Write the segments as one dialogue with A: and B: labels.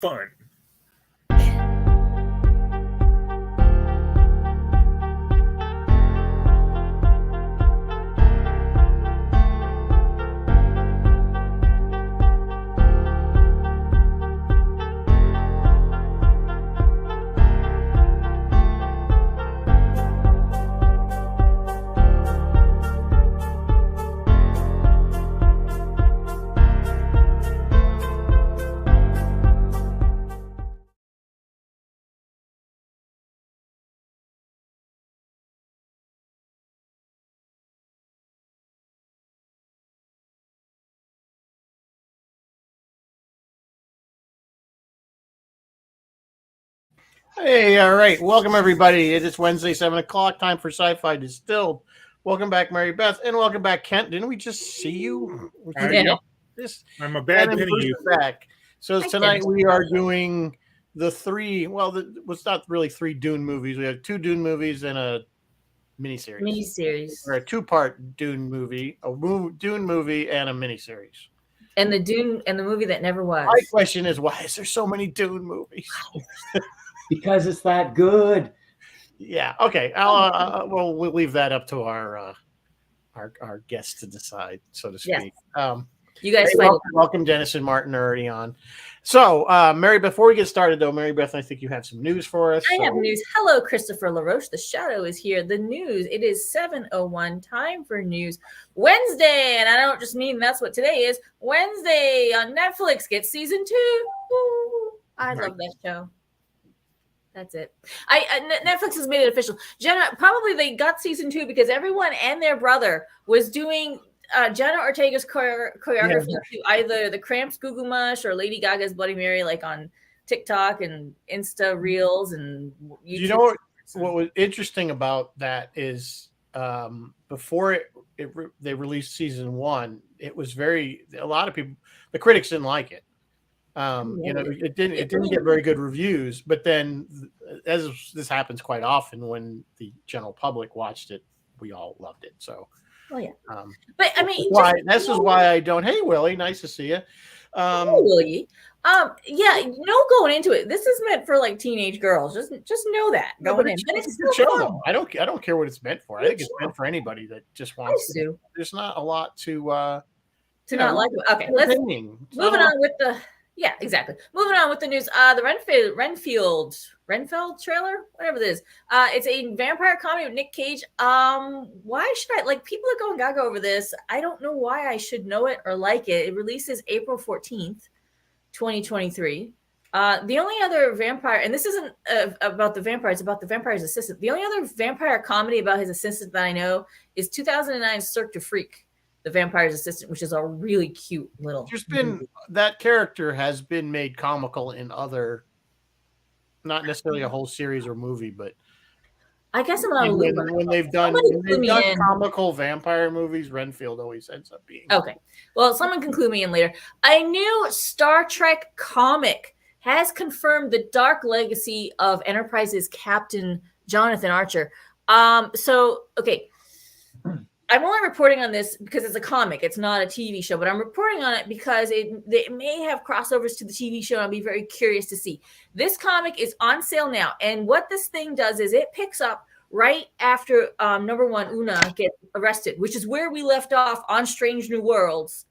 A: fun.
B: Hey, all right. Welcome, everybody. It is Wednesday, 7 o'clock. Time for Sci-Fi Distilled. Welcome back, Mary Beth, and welcome back, Kent. Didn't we just see you?
A: I'm a bad penny youth.
B: Back. So tonight we are doing the three, well, it's not really three Dune movies. We have two Dune movies and a miniseries. Or a two-part Dune movie, Dune movie and a miniseries.
C: And the Dune and the movie that never was.
B: My question is, why is there so many Dune movies?
D: Because it's that good.
B: Yeah. Okay. We'll leave that up to our guests to decide, so to speak.
C: Yes. You guys
B: welcome Dennis and Martin are already on. So, Mary, before we get started, though, Mary Beth, I think you have some news for us.
C: I have news. Hello, Christopher LaRoche. The Shadow is here. The news. It is 7:01. Time for news. Wednesday, and I don't just mean that's what today is. Wednesday on Netflix gets season 2. Ooh, I love that show. That's it. Netflix has made it official. Jenna, probably they got season 2 because everyone and their brother was doing Jenna Ortega's choreography to either the Cramps Goo Goo Mush or Lady Gaga's Bloody Mary, like on TikTok and Insta Reels and YouTube.
B: You know what was interesting about that is before they released season 1, it was a lot of people, the critics didn't like it. It didn't get very good reviews, but then as this happens quite often when the general public watched it, we all loved it. So,
C: but I mean,
B: this is why I don't. Hey, Willie, nice to see you.
C: Hey, Willie. Going into it, this is meant for like teenage girls. Just know that going in. But it's
B: a show, though. I don't care what it's meant for. I think it's meant for anybody that just wants to. There's not a lot to
C: not like it. Okay, let's moving on with the. Yeah, exactly. Moving on with the news. The Renfield trailer, whatever it is. It's a vampire comedy with Nick Cage. Why should I people are going gaga over this? I don't know why I should know it or like it. It releases April 14th, 2023. The only other vampire, and this isn't about the vampire, it's about the vampire's assistant. The only other vampire comedy about his assistant that I know is 2009's Cirque du Freak. The vampire's assistant, which is a really cute little.
B: There's been that character has been made comical in other, not necessarily a whole series or movie, but
C: I guess I'm not
B: when they've done comical vampire movies, Renfield always ends up being
C: okay. Well, someone can clue me in later. A new Star Trek comic has confirmed the dark legacy of Enterprise's Captain Jonathan Archer. I'm only reporting on this because it's a comic. It's not a TV show, but I'm reporting on it because they may have crossovers to the TV show. And I'll be very curious to see. This comic is on sale now. And what this thing does is it picks up right after number one, Una gets arrested, which is where we left off on Strange New Worlds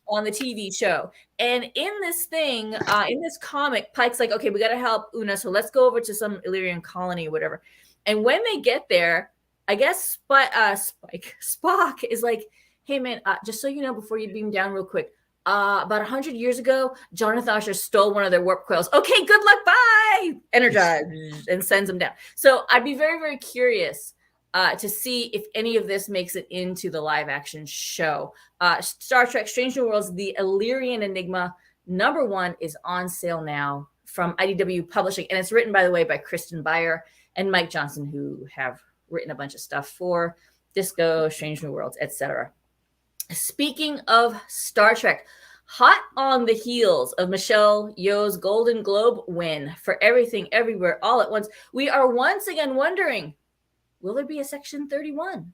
C: on the TV show. And in this thing, in this comic, Pike's like, okay, we got to help Una. So let's go over to some Illyrian colony or whatever. And when they get there, I guess Spock is like, hey, man, just so you know, before you beam down real quick, about 100 years ago, Jonathan Archer stole one of their warp coils. Okay, good luck. Bye. Energize and sends them down. So I'd be very, very curious to see if any of this makes it into the live action show. Star Trek Strange New Worlds, The Illyrian Enigma, number 1 is on sale now from IDW Publishing. And it's written, by the way, by Kristen Beyer and Mike Johnson, who have written a bunch of stuff for Disco, Strange New Worlds, etc. Speaking of Star Trek, hot on the heels of Michelle Yeoh's Golden Globe win for Everything Everywhere All at Once, we are once again wondering, will there be a Section 31?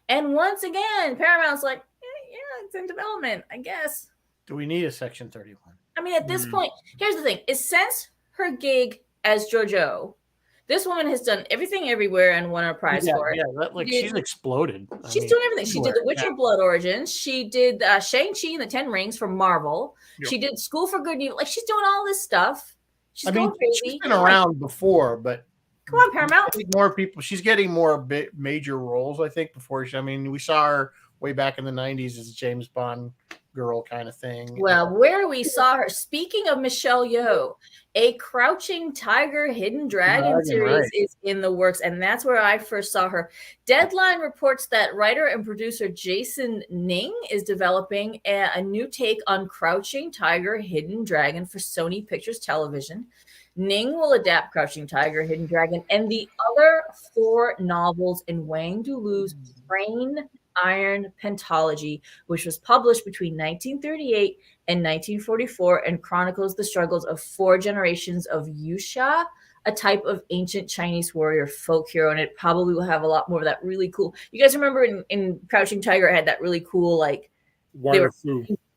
C: And once again, Paramount's like, yeah, it's in development, I guess.
B: Do we need a Section 31?
C: I mean, at this point, here's the thing: is since her gig as JoJo, this woman has done everything everywhere and won a prize for it.
B: Yeah, she's exploded.
C: She's doing everything. She did The Witcher Blood Origins. She did Shang-Chi and the Ten Rings from Marvel.
A: Yep.
C: She did School for Good and Evil. Like, she's doing all this stuff. She's going crazy.
B: She's been around before, but
C: come on, Paramount.
B: More people. She's getting more major roles, I think, before she. I mean, we saw her way back in the 90s as a James Bond girl kind of thing.
C: Well, where we saw her, speaking of Michelle Yeoh, a Crouching Tiger, Hidden Dragon series is in the works, and that's where I first saw her. Deadline reports that writer and producer Jason Ning is developing a new take on Crouching Tiger, Hidden Dragon for Sony Pictures Television. Ning will adapt Crouching Tiger, Hidden Dragon, and the other 4 novels in Wang Dulu's Brain Iron Pentology, which was published between 1938 and 1944 and chronicles the struggles of 4 generations of Yuxia, a type of ancient Chinese warrior folk hero. And it probably will have a lot more of that really cool. You guys remember in Crouching Tiger, it had that really cool, like, they were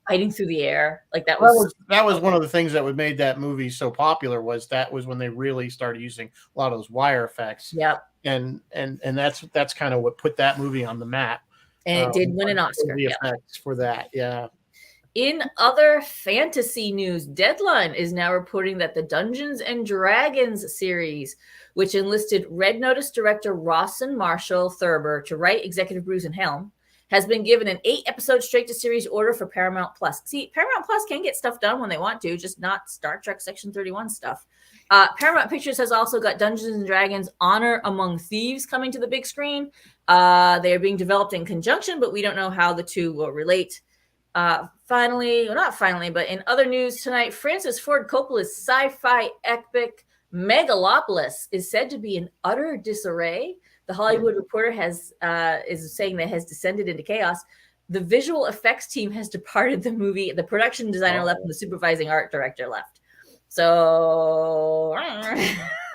C: fighting through the air. Like that was
B: one of the things that would made that movie so popular. Was when they really started using a lot of those wire effects.
C: Yep.
B: And that's kind of what put that movie on the map.
C: And it did win an Oscar.
B: The effects for that, yeah.
C: In other fantasy news, Deadline is now reporting that the Dungeons and Dragons series, which enlisted Red Notice director Rawson Marshall Thurber to write, executive produce, and helm, has been given an 8-episode straight-to-series order for Paramount Plus. See, Paramount Plus can get stuff done when they want to, just not Star Trek Section 31 stuff. Paramount Pictures has also got Dungeons and Dragons Honor Among Thieves coming to the big screen. They are being developed in conjunction, but we don't know how the two will relate. Not finally, but in other news tonight, Francis Ford Coppola's sci-fi epic Megalopolis is said to be in utter disarray. The Hollywood Reporter is saying that it has descended into chaos. The visual effects team has departed the movie. The production designer left and the supervising art director left. So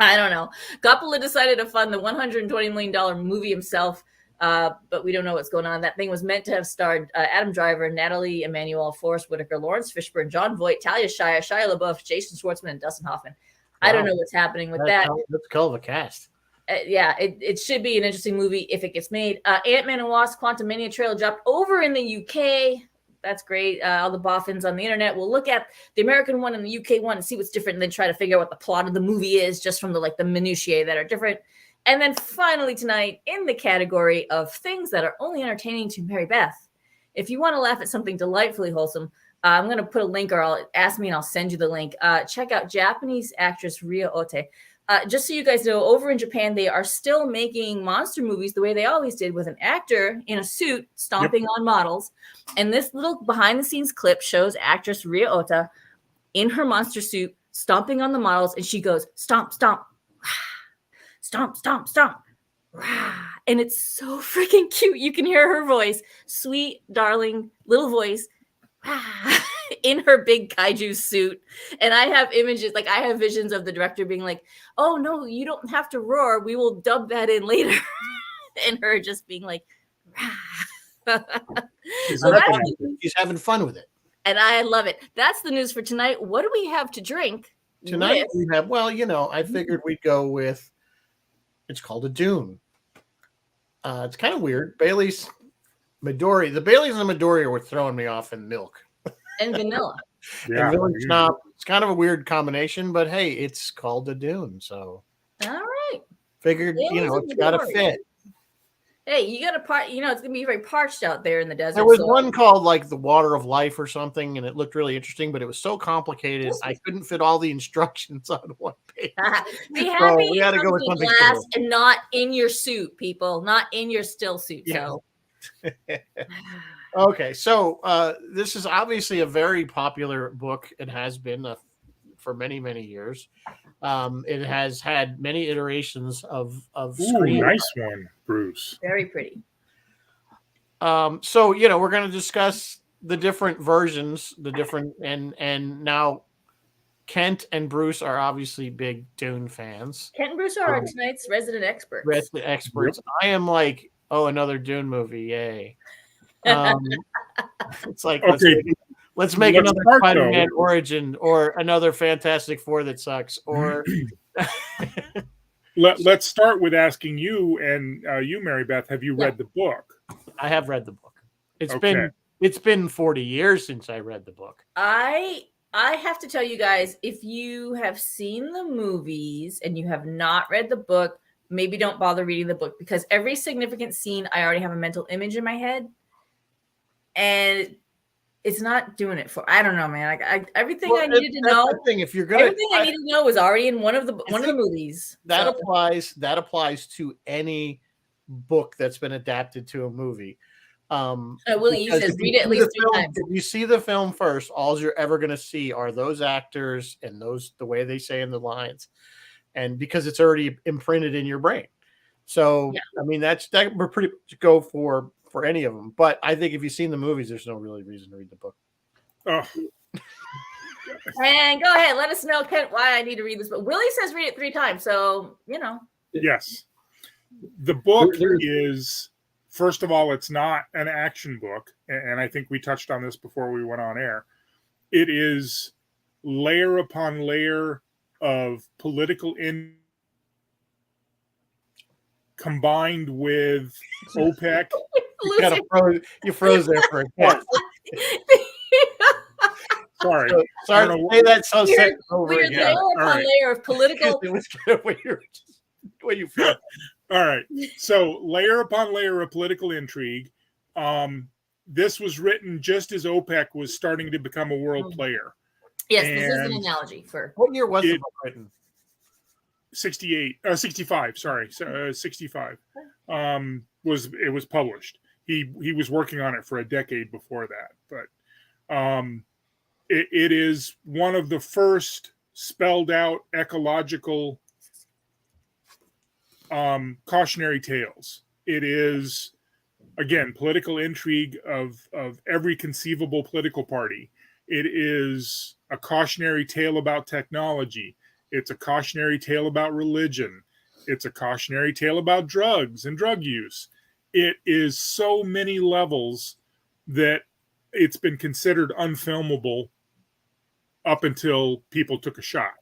C: I don't know. Coppola decided to fund the $120 million movie himself, but we don't know what's going on. That thing was meant to have starred Adam Driver, Natalie Emmanuel, Forrest Whitaker, Lawrence Fishburne, John Voight, Talia Shire, Shia LaBeouf, Jason Schwartzman, and Dustin Hoffman. Wow. I don't know what's happening with that.
B: That's a hell of a cast.
C: It should be an interesting movie if it gets made. Ant-Man and Wasp Quantumania trailer dropped over in the UK. That's great. All the boffins on the internet will look at the American one and the UK one and see what's different, and then try to figure out what the plot of the movie is just from the minutiae that are different. And then finally tonight, in the category of things that are only entertaining to Mary Beth, if you want to laugh at something delightfully wholesome, I'm going to put a link, or ask me and I'll send you the link. Check out Japanese actress Ria Ote. Just so you guys know, over in Japan, they are still making monster movies the way they always did, with an actor in a suit stomping on models. And this little behind-the-scenes clip shows actress Ria Ota in her monster suit stomping on the models, and she goes, stomp, stomp, stomp, stomp, stomp. And it's so freaking cute. You can hear her voice, sweet, darling, little voice, in her big kaiju suit. And I have images, I have visions of the director being like, oh no, you don't have to roar, we will dub that in later. And her just being like,
B: she's having fun with it,
C: and I love it. That's the news for tonight. What do we have to drink
B: tonight? We have, I figured we'd go with, it's called a Dune. It's kind of weird. Bailey's Midori. The Baileys and the Midori were throwing me off in milk.
C: And vanilla.
B: Yeah, and Village Knob. It's kind of a weird combination, but hey, it's called a Dune. So
C: all right.
B: Figured, it's got to fit.
C: Hey, you got to it's going to be very parched out there in the desert.
B: There was one called the Water of Life or something, and it looked really interesting, but it was so complicated. I couldn't fit all the instructions on one page.
C: Be happy
B: we had to go with something
C: glass and not in your suit, people, not in your still suit.
B: Yeah.
C: So.
B: Okay, so this is obviously a very popular book. It has been for many, many years. It has had many iterations of screen.
A: Nice one, Bruce.
C: Very pretty.
B: So we're going to discuss the different versions, and now Kent and Bruce are obviously big Dune fans.
C: Kent and Bruce are tonight's resident experts.
B: Resident experts. Yep. I am another Dune movie, yay! It's like,
A: okay,
B: Let's make
A: Let's
B: another
A: start,
B: Spider-Man
A: though.
B: origin or another Fantastic Four that sucks. Or
A: Let's start with asking you, and you, Mary Beth, have you
C: Yeah.
A: read the book?
B: I have read the book.
A: Okay.
B: It's been 40 years since I read the book.
C: I have to tell you guys, if you have seen the movies and you have not read the book, maybe don't bother reading the book, because every significant scene I already have a mental image in my head, and it's not doing it for. I don't know, man. Everything I needed to know.
B: The thing. If you're gonna,
C: Everything I needed to know was already in one of the movies.
B: That
C: So,
B: applies to any book that's been adapted to a movie.
C: Willie, you
B: Because
C: said
B: if
C: read
B: you
C: it at
B: see
C: least
B: the
C: 3
B: film-
C: times.
B: If you see the film first, all you're ever going to see are those actors and the way they say in the lines, and because it's already imprinted in your brain. So
C: Yeah.
B: I mean, that we're pretty much go for any of them. But I think if you've seen the movies, there's no really reason to read the book.
A: Oh,
C: And go ahead, let us know, Kent, why I need to read this book. Willie says read it 3 times, so
A: yes. The book
D: There-
A: is, first of all, it's not an action book, and I think we touched on this before we went on air. It is layer upon layer of political combined with OPEC.
B: You froze there for a second.
A: Sorry.
B: Sorry
A: I don't
B: to
A: know
B: say that so
C: Weird-
B: second over
C: Weird
B: again.
C: layer upon
A: right.
C: layer of political.
B: It was good when you froze.
A: All right. So layer upon layer of political intrigue. This was written just as OPEC was starting to become a world player.
C: Yes, this is an
A: And
C: analogy for.
B: What year was the book written?
A: 65, sorry. 65. It was published. He was working on it for a decade before that. But it is one of the first spelled out ecological cautionary tales. It is, again, political intrigue of every conceivable political party. It is a cautionary tale about technology. It's a cautionary tale about religion. It's a cautionary tale about drugs and drug use. It is so many levels that it's been considered unfilmable up until people took a shot.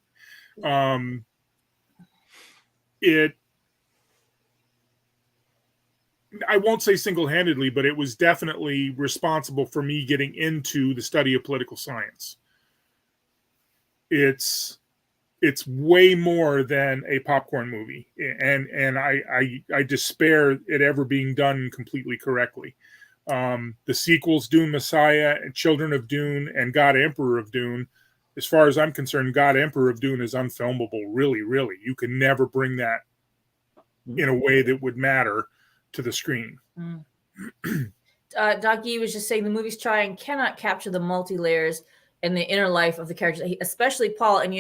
A: I won't say single-handedly, but it was definitely responsible for me getting into the study of political science. It's way more than a popcorn movie, and I despair it ever being done completely correctly. The sequels, Dune Messiah and Children of Dune and God Emperor of Dune, as far as I'm concerned, God Emperor of Dune is unfilmable. Really, really, you can never bring that in a way that would matter to the screen.
C: Doc E was just saying the movies try and cannot capture the multi-layers and the inner life of the characters, especially Paul. And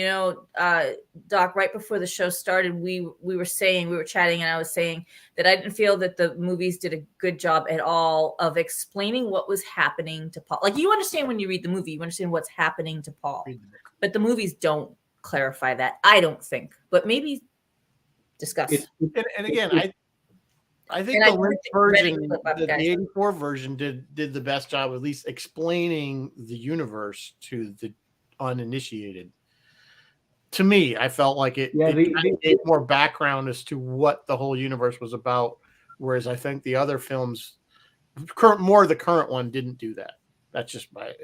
C: Doc, right before the show started, we were chatting, and I was saying that I didn't feel that the movies did a good job at all of explaining what was happening to Paul. Like, you understand when you read the movie, you understand what's happening to Paul, but the movies don't clarify that, I don't think. But maybe discuss.
B: And again, I think the Lynch version, the 84 version, did the best job, at least explaining the universe to the uninitiated. To me, I felt like it gave more background as to what the whole universe was about, whereas I think the other films, the current one, didn't do that. That's just my.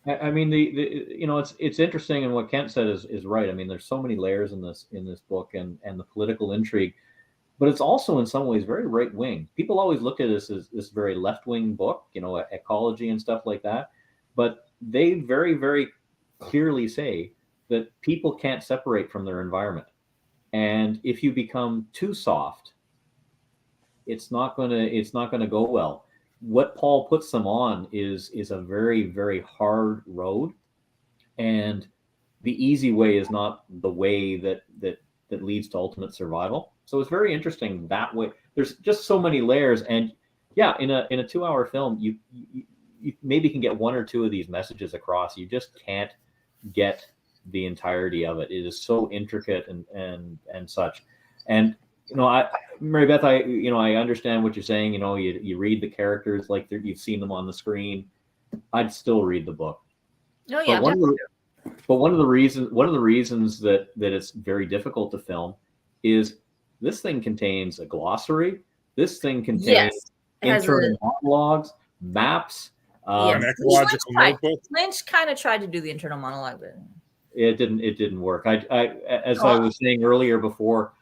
D: I mean, it's interesting, and what Kent said is right. I mean, there's so many layers in this book, and the political intrigue. But it's also in some ways very right wing. People always look at this as this very left wing book, ecology and stuff like that. But they very, very clearly say that people can't separate from their environment. And if you become too soft, it's not gonna go well. What Paul puts them on is a very, very hard road. And the easy way is not the way that leads to ultimate survival. So it's very interesting that way. There's just so many layers, and yeah, in a 2-hour film, you maybe can get one or two of these messages across. You just can't get the entirety of it. It is so intricate and such. And Mary Beth, I understand what you're saying. You read the characters like you've seen them on the screen, I'd still read the book.
C: Oh yeah,
D: But one of the reasons that it's very difficult to film is this thing contains a glossary. This thing contains
C: yes. It has
D: internal monologues, maps.
A: An ecological notebook.
C: Lynch kind of tried to do the internal monologue, but
D: It didn't work. As I was saying earlier before,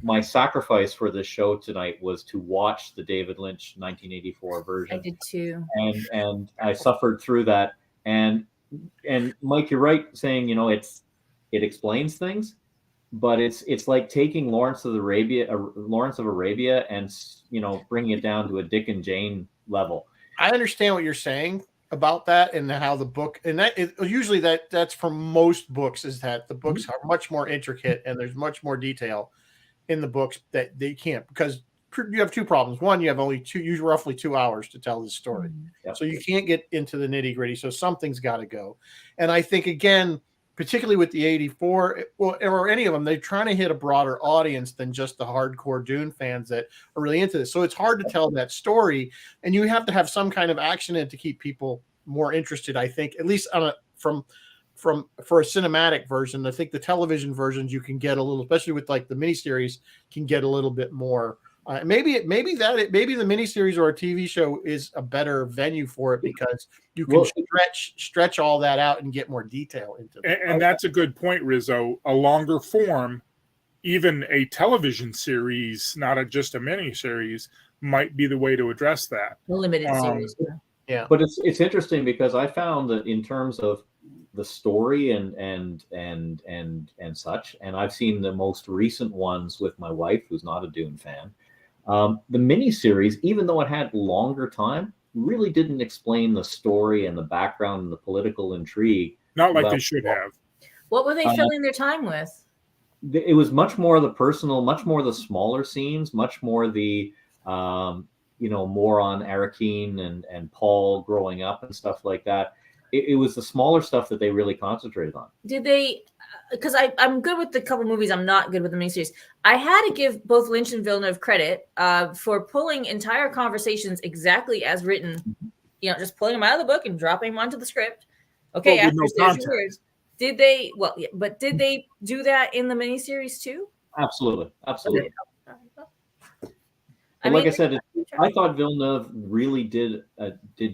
D: my sacrifice for this show tonight was to watch the David Lynch 1984 version.
C: I did too.
D: And I suffered through that. And Mike, you're right saying, it explains things, but it's like taking Lawrence of Arabia and bringing it down to a Dick and Jane level.
B: I understand what you're saying about that, and how the book, and usually that's for most books, is that the books are much more intricate and there's much more detail in the books that they can't, because you have two problems. One, you have usually roughly 2 hours to tell this story.
D: Yep.
B: So you can't get into the nitty gritty. So something's got to go. And I think, again, particularly with the 84 or any of them, they're trying to hit a broader audience than just the hardcore Dune fans that are really into this. So it's hard to tell that story, and you have to have some kind of action in it to keep people more interested, I think, at least for a cinematic version. I think the television versions you can get a little, especially with like the miniseries, can get a little bit more. Maybe the miniseries or a TV show is a better venue for it, because you can stretch all that out and get more detail into it.
A: And that's a good point, Rizzo. A longer form, even a television series, not just a miniseries, might be the way to address that.
C: A limited series.
B: Yeah.
D: But it's interesting, because I found that in terms of the story and such, and I've seen the most recent ones with my wife, who's not a Dune fan. The miniseries, even though it had longer time, really didn't explain the story and the background and the political intrigue.
A: Not like they should have.
C: What were they filling their time with?
D: It was much more the personal, much more the smaller scenes, much more the more on Arakeen and Paul growing up and stuff like that. It was the smaller stuff that they really concentrated on.
C: Did they? Because I'm good with the couple movies. I'm not good with the miniseries. I had to give both Lynch and Villeneuve credit for pulling entire conversations exactly as written. Just pulling them out of the book and dropping them onto the script. Okay,
A: well, with no context.
C: Words. Did they? Well, yeah, but did they do that in the miniseries too?
D: Absolutely.
C: Okay.
D: Like I said, I thought Villeneuve really did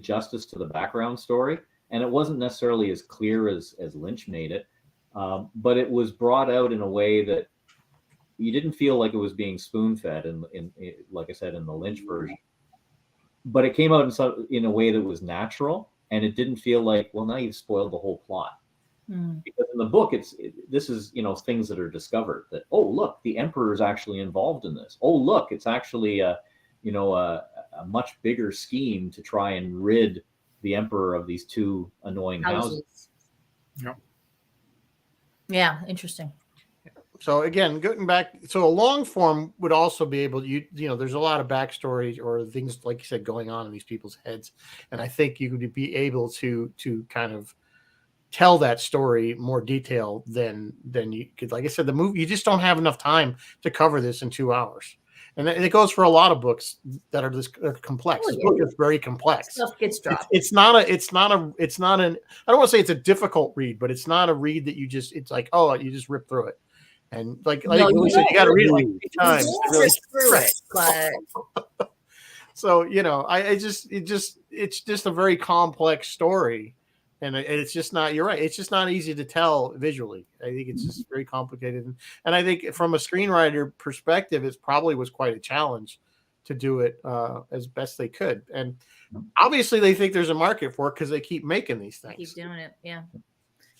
D: justice to the background story, and it wasn't necessarily as clear as Lynch made it. But it was brought out in a way that you didn't feel like it was being spoon-fed in like I said, in the Lynch version. But it came out in a way that was natural, and it didn't feel like, well, now you've spoiled the whole plot. Because in the book, this is things that are discovered, that, oh, look, the Emperor is actually involved in this. Oh, look, it's actually a much bigger scheme to try and rid the Emperor of these two annoying houses.
A: Yep.
C: Yeah, interesting.
B: So again, getting back, so a long form would also be able to, there's a lot of backstory or things, like you said, going on in these people's heads. And I think you could be able to kind of tell that story more detail than you could. Like I said, the movie, you just don't have enough time to cover this in 2 hours. And it goes for a lot of books that are complex.
C: Oh,
B: This book is very complex.
C: Stuff gets dropped.
B: It's not an, I don't want to say it's a difficult read, but it's not a read that it's like, oh, you just rip through it. And like Willie said, you got to read it like 3 times. To really
C: through it, but
B: so, it's just a very complex story. And it's just not, you're right, it's just not easy to tell visually. I think it's just very complicated. And I think from a screenwriter perspective, it probably was quite a challenge to do it as best they could. And obviously they think there's a market for it because they keep making these things.
C: Keep doing it, yeah.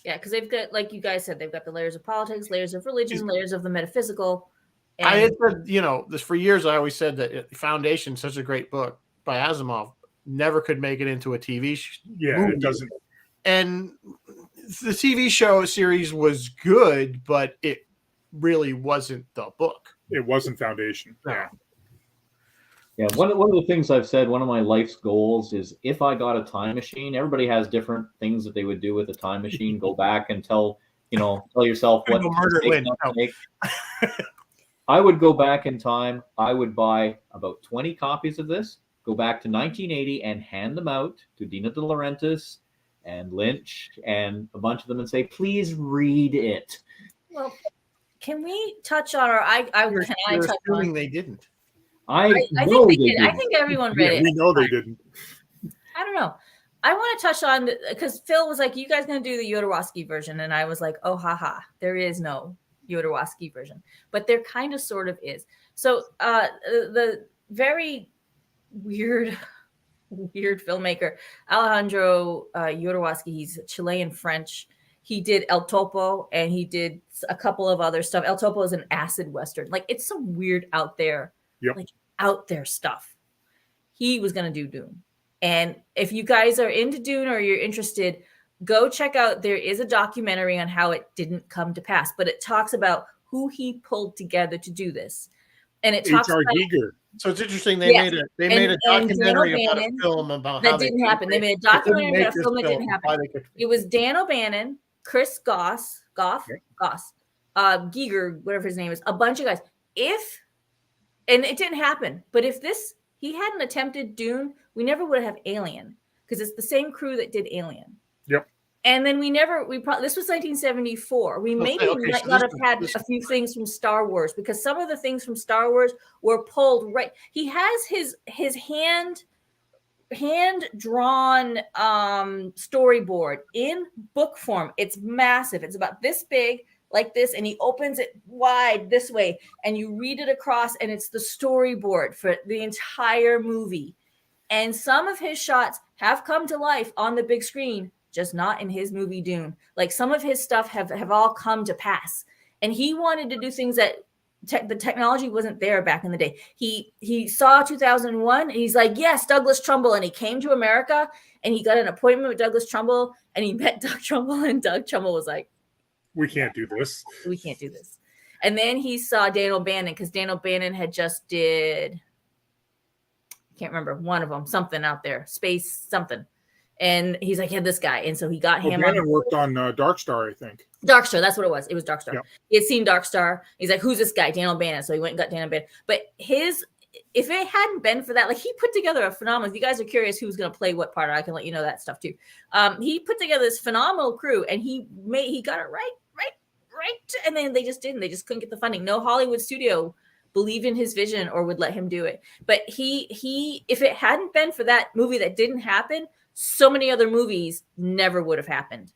C: Yeah, because they've got, like you guys said, they've got the layers of politics, layers of religion, layers of the metaphysical. And
B: I had said, this for years, I always said that Foundation, such a great book by Asimov, never could make it into a TV movie.
A: It doesn't.
B: And the TV show series was good, but it really wasn't the book.
A: It wasn't Foundation.
B: No.
D: Yeah. One of the things I've said, one of my life's goals is, if I got a time machine, everybody has different things that they would do with a time machine. Go back and tell yourself what mistakes not to make. I would go back in time. I would buy about 20 copies of this, go back to 1980 and hand them out to Dina De Laurentiis and Lynch and a bunch of them and say, please read it.
C: Well, can we touch on, or
B: You're
C: touch
B: assuming
C: on?
B: they didn't.
C: I
D: know
C: think they
D: they
C: did. I
D: didn't.
C: think everyone read
A: Yeah,
C: it.
A: we know they didn't.
C: I don't know. I want to touch on, because Phil was like, you guys going to do the Jodorowsky version. And I was like, oh, haha, there is no Jodorowsky version. But there kind of sort of is. So the very weird filmmaker, Alejandro Jodorowsky, he's Chilean French. He did El Topo and he did a couple of other stuff. El Topo is an acid Western. Like, it's some weird out there stuff. He was going to do Dune. And if you guys are into Dune or you're interested, go check out. There is a documentary on how it didn't come to pass, but it talks about who he pulled together to do this. And it talks
A: H.R.
C: about
A: Giger.
B: So it's interesting. They made a documentary
C: Dan
B: about a
C: O'Bannon,
B: film about
C: that
B: how
C: didn't
B: they
C: happen. They made a
B: couldn't
C: documentary
B: make
C: about a
B: this
C: film that didn't
B: why
C: happen.
B: they could-
C: It was Dan O'Bannon, Chris Goss, Giger, whatever his name is, a bunch of guys. And it didn't happen. But if he hadn't attempted Dune, we never would have Alien, because it's the same crew that did Alien.
A: Yep.
C: And then this was 1974. We might not have had a few things from Star Wars, because some of the things from Star Wars were pulled right. He has his hand drawn storyboard in book form. It's massive. It's about this big, like this, and he opens it wide this way, and you read it across, and it's the storyboard for the entire movie. And some of his shots have come to life on the big screen, just not in his movie Dune. Like, some of his stuff have all come to pass. And he wanted to do things that the technology wasn't there back in the day. He saw 2001, and he's like, yes, Douglas Trumbull. And he came to America, and he got an appointment with Douglas Trumbull, and he met Doug Trumbull, and Doug Trumbull was like,
A: we can't do this.
C: We can't do this. And then he saw Dan O'Bannon, because Dan O'Bannon had just did, can't remember, one of them, something out there, space something. And he's like, yeah, this guy. And so he got him.
A: O'Bannon worked on Dark Star, I think.
C: Dark Star, that's what it was. It was Dark Star.
A: Yep.
C: He had seen Dark Star. He's like, who's this guy? Dan O'Bannon. So he went and got Dan O'Bannon. But if it hadn't been for that, like, he put together a phenomenal, if you guys are curious who's going to play what part, I can let you know that stuff too. He put together this phenomenal crew, and he got it right. And then they just didn't. They just couldn't get the funding. No Hollywood studio believed in his vision or would let him do it. But he if it hadn't been for that movie that didn't happen, so many other movies never would have happened.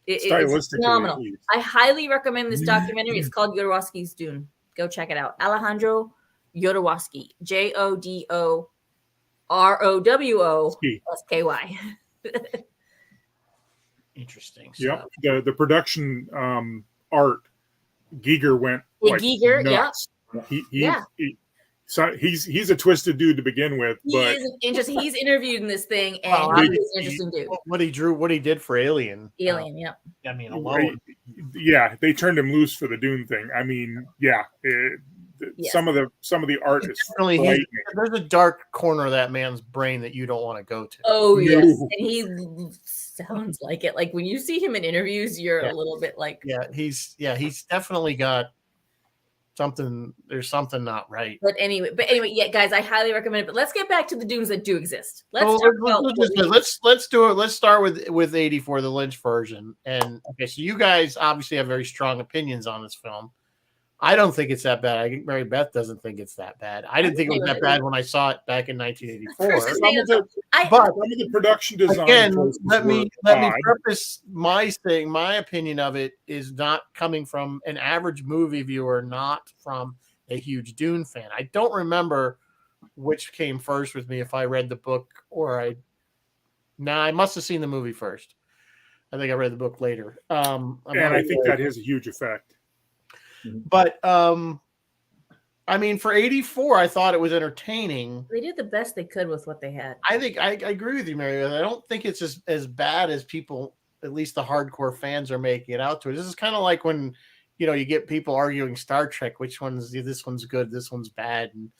C: It's phenomenal. I highly recommend this documentary. It's called Jodorowsky's Dune. Go check it out. Alejandro Jodorowsky, Jodorowsky.
B: Interesting.
A: Yep. The production art, Giger went nuts.
C: Yeah.
A: So he's a twisted dude to begin with, but
C: he's interviewed in this thing, and he's an interesting dude.
B: What he did for Alien.
C: Yeah.
B: I mean, alone.
A: Yeah, they turned him loose for the Dune thing. I mean, some of the art is frightening.
B: There's a dark corner of that man's brain that you don't want to go to.
C: Oh yes, and he sounds like it. Like, when you see him in interviews, you're a little bit like,
B: he's definitely got something. There's something not right.
C: But anyway, yeah, guys, I highly recommend it. But let's get back to the Dunes that do exist. Let's
B: do it. Let's start with 84, the Lynch version. And okay, so you guys obviously have very strong opinions on this film. I don't think it's that bad. I think Mary Beth doesn't think it's that bad. I didn't think it was that bad when I saw it back in 1984.
A: Some of the production design.
B: Again, let me preface my saying. My opinion of it is not coming from an average movie viewer, not from a huge Dune fan. I don't remember which came first with me, if I read the book or I must have seen the movie first. I think I read the book later.
A: And I think that has a huge effect.
B: But I mean, for 84, I thought it was entertaining.
C: They did the best they could with what they had.
B: I think I agree with you, Mary. I don't think it's as bad as people, at least the hardcore fans, are making it out to. This is kind of like when, you get people arguing Star Trek, this one's good, this one's bad, and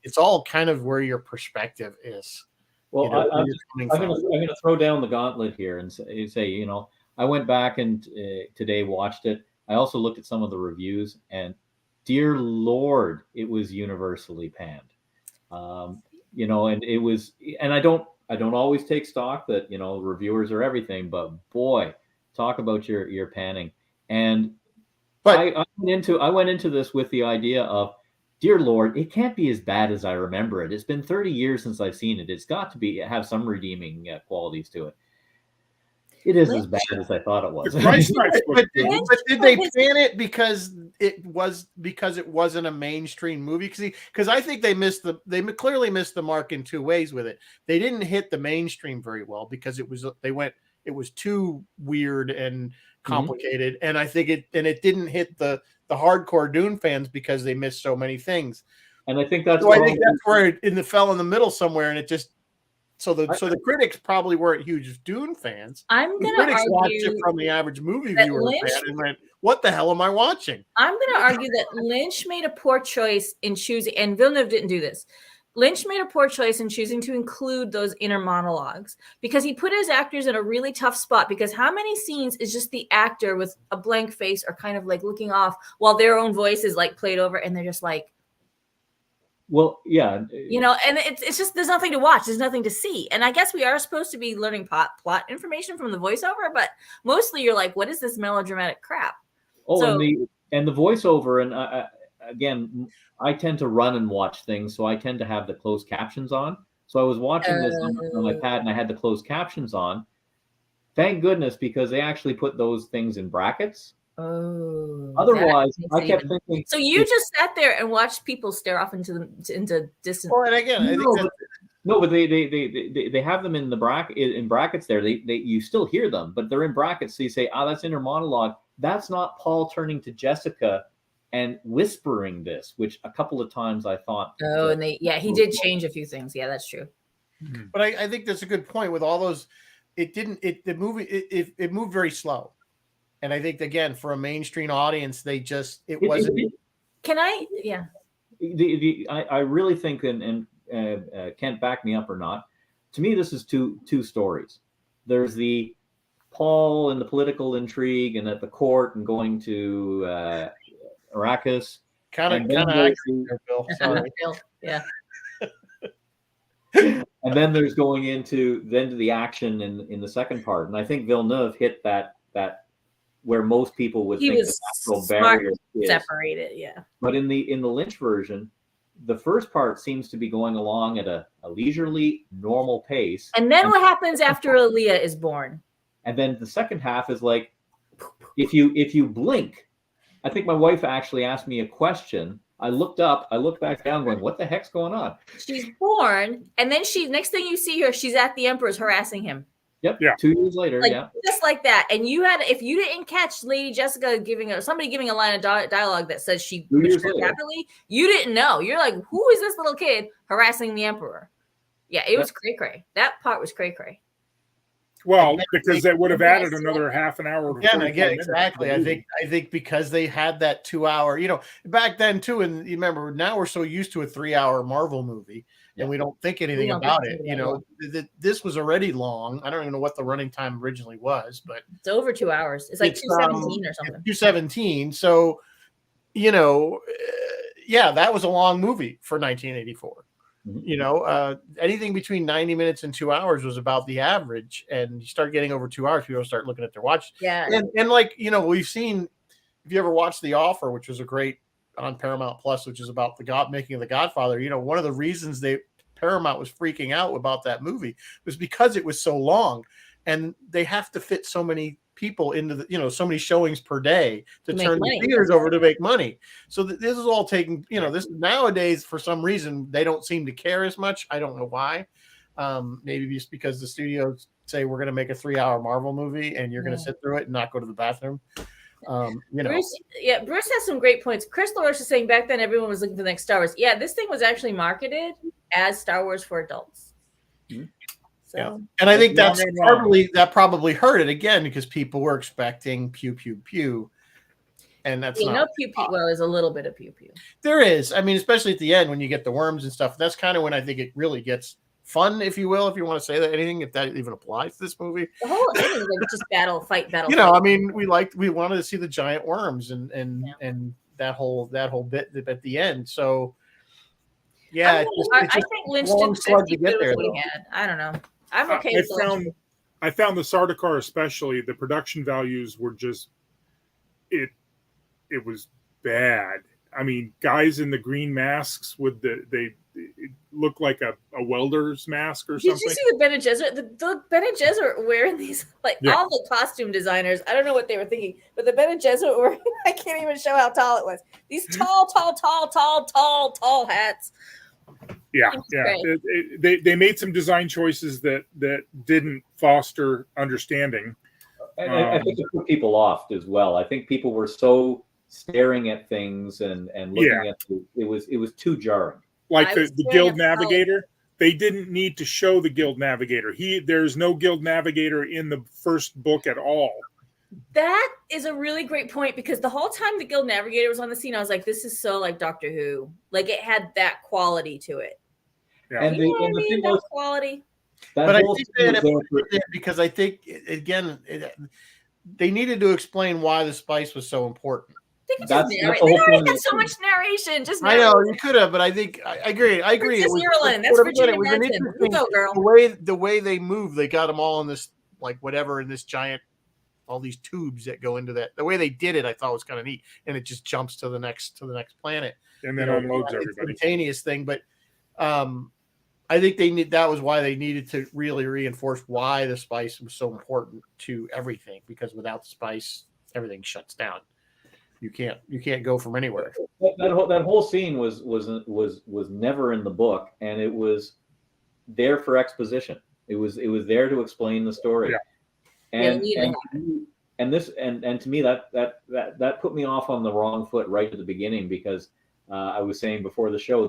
B: it's all kind of where your perspective is.
D: Well, I'm going to throw down the gauntlet here and say, I went back and today watched it. I also looked at some of the reviews, and dear Lord, it was universally panned. and it was, and I don't always take stock that, reviewers are everything, but boy, talk about your panning. And
B: But
D: I went into this with the idea of, dear Lord, it can't be as bad as I remember it. It's been 30 years since I've seen it. It's got to have some redeeming qualities to it. It is as bad as I thought it was.
A: The Christ Knights
B: but
A: look good.
B: did they ban it because it wasn't a mainstream movie? Because I think they clearly missed the mark in two ways with it. They didn't hit the mainstream very well because it was too weird and complicated, and I think it didn't hit the hardcore Dune fans because they missed so many things.
D: And I think that's
B: where it fell in the middle somewhere, and it just so the critics probably weren't huge Dune fans.
C: I'm
B: The
C: gonna
B: critics watched
C: argue
B: it from the average movie
C: that
B: viewer
C: Lynch-
B: fan and went, "What the hell am I watching?"
C: I'm going to argue that Lynch made a poor choice in choosing, and Villeneuve didn't do this. Lynch made a poor choice in choosing to include those inner monologues because he put his actors in a really tough spot. Because how many scenes is just the actor with a blank face or kind of like looking off while their own voice is like played over and they're just like,
D: well, yeah,
C: and it's just there's nothing to watch, there's nothing to see. And I guess we are supposed to be learning plot information from the voiceover, but mostly you're like, what is this melodramatic crap?
D: And the voiceover, and again, I tend to run and watch things, so I tend to have the closed captions on. So I was watching this on my pad, and I had the closed captions on. Thank goodness, because they actually put those things in brackets.
C: Oh,
D: otherwise, I kept thinking.
C: So you just sat there and watched people stare off into distance.
B: Well, and again, I think
D: but they have them in in brackets there. You still hear them, but they're in brackets. So you say, that's inner monologue. That's not Paul turning to Jessica and whispering this, which a couple of times I thought.
C: Oh, and he did change a few things. Yeah, that's true.
B: But I think that's a good point with all those. The movie moved very slow. And I think, again, for a mainstream audience, it wasn't.
C: Can I? Yeah.
D: I really think, and Kent back me up or not. To me, this is two stories. There's the Paul and the political intrigue, and at the court, and going to Arrakis.
B: Kind of accurate, Bill. Sorry.
C: Yeah.
D: And then there's going into the action in the second part, and I think Villeneuve hit that where most people would think the natural barrier is
C: separated, yeah.
D: But in the Lynch version, the first part seems to be going along at a leisurely, normal pace.
C: And then what happens after Aaliyah is born?
D: And then the second half is like, if you blink, I think my wife actually asked me a question. I looked up, I looked back down, going, "What the heck's going on?"
C: She's born, and then next thing you see her, she's at the Emperor's harassing him.
D: Yep. Yeah. 2 years later.
C: Just like that. And if you didn't catch Lady Jessica giving a line of dialogue that says she matured rapidly, you didn't know. You're like, who is this little kid harassing the Emperor? Yeah, it was cray-cray. That part was cray-cray.
A: Well, because that would have added another half an hour.
B: Again, exactly. I think because they had that 2 hour, back then too, and you remember now we're so used to a 3 hour Marvel movie. And we don't think anything about it. This was already long. I don't even know what the running time originally was, but
C: it's over 2 hours. It's like 2:17 or something.
B: 2:17. So, that was a long movie for 1984. Anything between 90 minutes and 2 hours was about the average. And you start getting over 2 hours, people start looking at their watch.
C: Yeah.
B: And we've seen, if you ever watched The Offer, which was a great on Paramount Plus, which is about the making of The Godfather. One of the reasons Paramount was freaking out about that movie was because it was so long, and they have to fit so many people into so many showings per day to turn the theaters over to make money. So this is all taking, this nowadays for some reason they don't seem to care as much. I don't know why. Maybe just because the studios say we're going to make a 3 hour Marvel movie and you're going to sit through it and not go to the bathroom.
C: Bruce has some great points. Chris LaRoche is saying back then everyone was looking for the next Star Wars. Yeah, this thing was actually marketed as Star Wars for adults.
B: Mm-hmm. So, and I think that probably hurt it again because people were expecting pew pew pew, and that's not
C: pew pew. Well, there's a little bit of pew pew.
B: There is. I mean, especially at the end when you get the worms and stuff. That's kind of when I think it really gets fun, if you will, if you want to say that anything, if that even applies to this movie.
C: The whole thing is like just battle.
B: I mean, we wanted to see the giant worms and that whole bit at the end. So Yeah,
C: I think Lynch did
B: long slug
C: 50
B: to get
C: with
B: there,
C: what he
B: though.
C: had. I don't know. I'm okay
A: I
C: with Lynch.
A: found the Sardaukar especially, the production values were just it was bad. I mean, guys in the green masks with they it looked like a welder's mask or
C: Did
A: something.
C: you see the Bene Gesserit? The Bene Gesserit wearing these, like,
A: Yeah.
C: all the costume designers. I don't know what they were thinking, but the Bene Gesserit were, I can't even show how tall it was. These tall hats.
A: Yeah,
C: It's
A: yeah.
C: great.
A: They made some design choices that didn't foster understanding.
D: I think it put people off as well. I think people were so staring at things and looking at it was too jarring.
A: Like
C: I
A: the
C: was staring
A: Guild
C: at the solid-
A: Navigator, they didn't need to show the Guild Navigator. There's no Guild Navigator in the first book at all.
C: That is a really great point, because the whole time the Guild Navigator was on the scene, I was like, this is so like Doctor Who. Like, it had that quality to it.
A: Yeah.
D: And
C: You know what I
D: the
C: mean?
D: thing
C: That
D: was,
C: quality.
D: that
B: But I
D: whole
B: think
D: scene
B: that
D: was there for-
B: because I think again they needed to explain why the spice was so important.
C: They could just
D: That's
C: narrate.
D: the
C: They
D: whole
C: already
D: point
C: had
D: of
C: so
D: the
C: much narration. Just
B: I know
C: narrate.
B: you could have, but I think I agree. I agree.
C: Princess Irulan, that's
B: it
C: Virginia
B: was an
C: Madsen. You
B: interesting
C: go, girl.
B: the way they move. They got them all in this like whatever in this giant, all these tubes that go into that. The way they did it, I thought was kind of neat, and it just jumps to the next planet,
A: And then unloads everybody.
B: Instantaneous thing, but I think that was why they needed to really reinforce why the spice was so important to everything, because without the spice, everything shuts down. You can't go from anywhere.
D: that whole scene was never in the book, and it was there for exposition. It was there to explain the story.
A: Yeah.
D: And to me that put me off on the wrong foot right at the beginning, because I was saying before the show,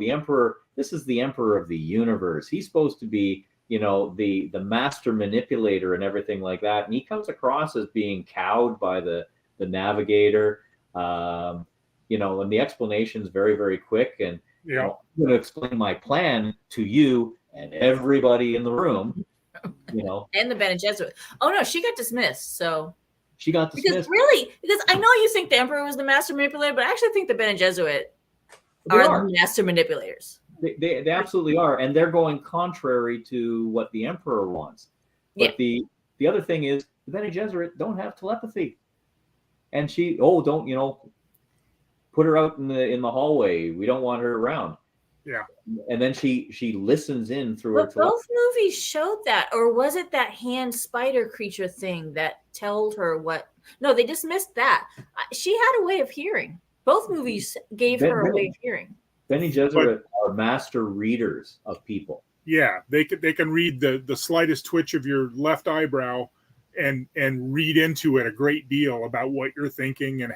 D: this is the emperor of the universe. He's supposed to be, the master manipulator and everything like that, and he comes across as being cowed by the navigator. And the explanation is very, very quick. And
A: Yeah.
D: I'm going to explain my plan to you and everybody in the room.
C: And the Bene Gesserit. Oh no, she got dismissed. So
D: She got dismissed.
C: because I know you think the Emperor was the master manipulator, but I actually think the Bene Gesserit
D: They
C: are the master manipulators.
D: They absolutely are, and they're going contrary to what the emperor wants. But the other thing is, the Bene Gesserit don't have telepathy, and don't put her out in the hallway. We don't want her around.
A: Yeah.
D: And then she listens in through
C: But
D: her
C: both movies showed that, or was it that hand spider creature thing that told her what? No, they dismissed that. She had a way of hearing. Both movies gave her a way of hearing.
D: Bene Gesserit are master readers of people.
A: Yeah, they can read the slightest twitch of your left eyebrow and read into it a great deal about what you're thinking and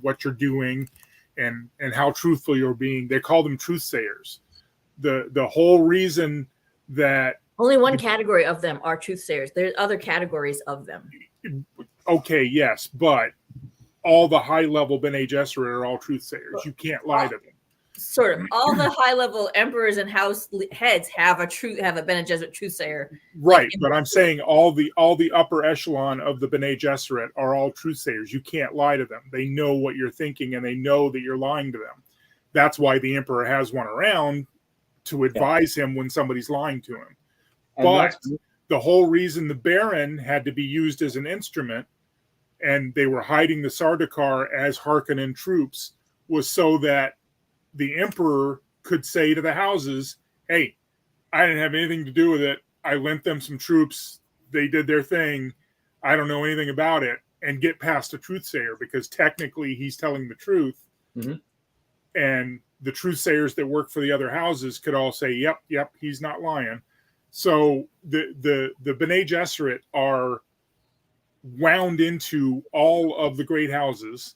A: what you're doing and how truthful you're being. They call them truth sayers. The whole reason that
C: Only one category of them are truth sayers. There's other categories of them.
A: Okay, yes, but all the high level Bene Gesserit are all truth sayers. You can't lie to them.
C: Sort of. All the high level emperors and house heads have a Bene Gesserit truth sayer.
A: Right, but I'm saying all the upper echelon of the Bene Gesserit are all truth sayers. You can't lie to them. They know what you're thinking and they know that you're lying to them. That's why the emperor has one around to advise him when somebody's lying to him.
D: And
A: but the whole reason the Baron had to be used as an instrument and they were hiding the Sardaukar as Harkonnen troops was so that the emperor could say to the houses, hey, I didn't have anything to do with it. I lent them some troops. They did their thing. I don't know anything about it, and get past a truth sayer because technically he's telling the truth.
D: Mm-hmm.
A: And the truth sayers that work for the other houses could all say, yep, he's not lying. So the Bene Gesserit are wound into all of the great houses.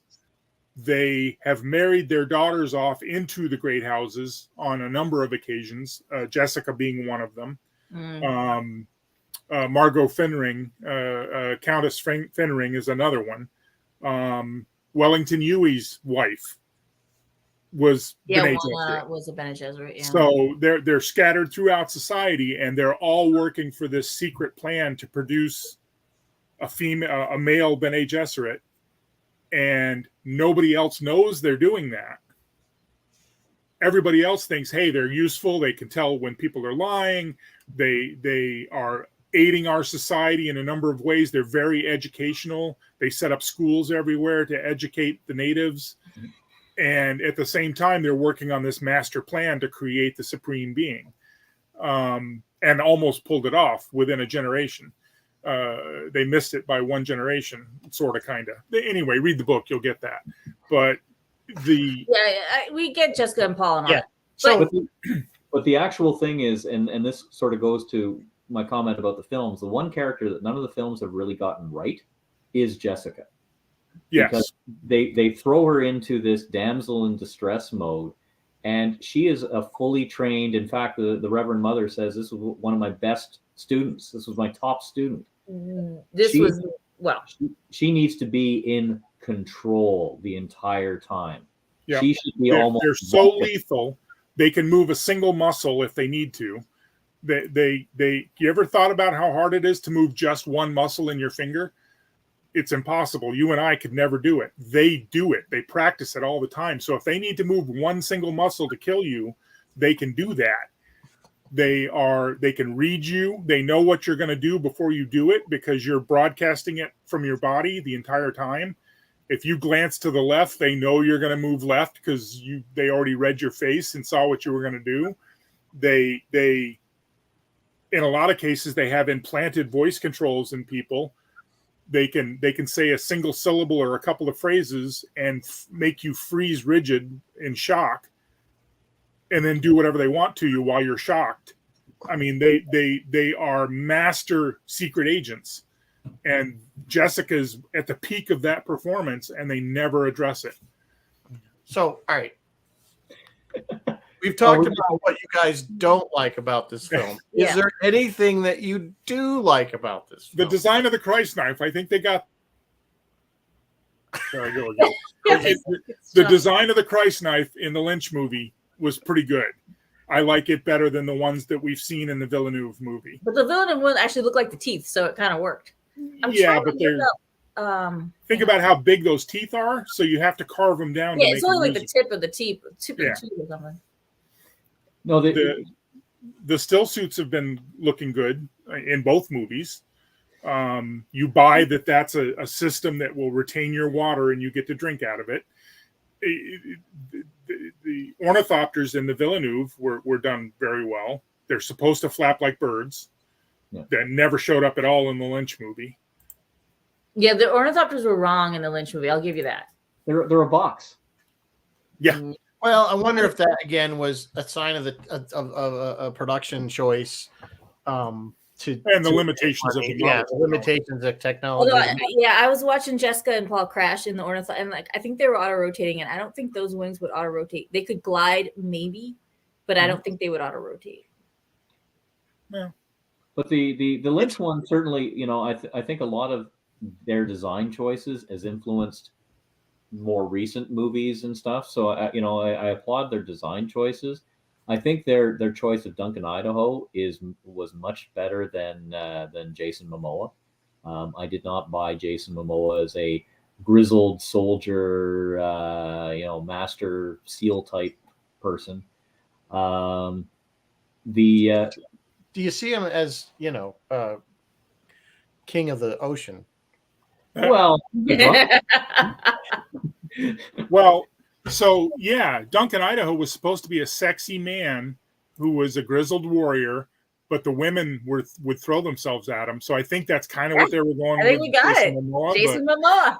A: They have married their daughters off into the great houses on a number of occasions, Jessica being one of them. Margot Finring, Countess Finring is another one. Wellington Yui's wife was Bene Gesserit.
C: Was a Bene Gesserit. Yeah.
A: So they're scattered throughout society, and they're all working for this secret plan to produce a male Bene Gesserit, and nobody else knows they're doing that. everybody else thinks, hey, they're useful. They can tell when people are lying. They are aiding our society in a number of ways. They're very educational. They set up schools everywhere to educate the natives. And at the same time, they're working on this master plan to create the supreme being, and almost pulled it off within a generation. They missed it by one generation, sort of, kind of. Anyway, read the book, you'll get that. But
C: we get Jessica and Paul and all
B: Yeah.
C: that.
B: So
D: But the actual thing is, and this sort of goes to my comment about the films, the one character that none of the films have really gotten right is Jessica.
A: yes,
D: Because they throw her into this damsel in distress mode, and she is a fully trained. In fact, the Reverend Mother says, this was one of my best students. This was my top student. She needs to be in control the entire time.
A: Yep.
D: She should be
A: they're so lethal. They can move a single muscle if they need to. You ever thought about how hard it is to move just one muscle in your finger? It's impossible. You and I could never do it. They do it. They practice it all the time. So if they need to move one single muscle to kill you, they can do that. They can read you. They know what you're going to do before you do it, because you're broadcasting it from your body the entire time. If you glance to the left, they know you're going to move left because they already read your face and saw what you were going to do. They in a lot of cases, they have implanted voice controls in people. They can say a single syllable or a couple of phrases and make you freeze rigid in shock, and then do whatever they want to you while you're shocked. I mean, they are master secret agents, and Jessica's at the peak of that performance, and they never address it.
B: So, all right. We've talked about what you guys don't like about this film.
C: Yeah.
B: Is there anything that you do like about this film?
A: The design of the Christ knife, I think they got. Sorry, go. The design of the Christ knife in the Lynch movie was pretty good. I like it better than the ones that we've seen in the Villeneuve movie.
C: But the Villeneuve one actually looked like the teeth, so it kind of worked.
A: Think about how big those teeth are. So you have to carve them down.
C: Yeah, it's only like the tip of the teeth, or something.
D: No,
A: the still suits have been looking good in both movies. You buy that's a system that will retain your water and you get to drink out of it. The ornithopters in the Villeneuve were done very well. They're supposed to flap like birds.
D: Yeah.
A: That never showed up at all in the Lynch movie.
C: Yeah, the ornithopters were wrong in the Lynch movie. I'll give you that.
D: They're a box.
A: Yeah.
B: Well, I wonder if that again was a sign of a production choice. And
A: the limitations of the
B: limitations of technology.
C: Although, I was watching Jessica and Paul crash in the ornithopter, and I think they were auto rotating, and I don't think those wings would auto rotate. They could glide maybe, but I don't think they would auto rotate.
A: No.
D: But the Lynch one certainly, I think a lot of their design choices has influenced more recent movies and stuff. So I applaud their design choices. I think their choice of Duncan Idaho was much better than Jason Momoa. I did not buy Jason Momoa as a grizzled soldier, master SEAL type person. Do
B: you see him as king of the ocean?
D: Well,
A: so yeah, Duncan Idaho was supposed to be a sexy man who was a grizzled warrior, but the women would throw themselves at him. So I think that's kind of what they were going.
C: I think we got Jason Momoa, Jason Momoa.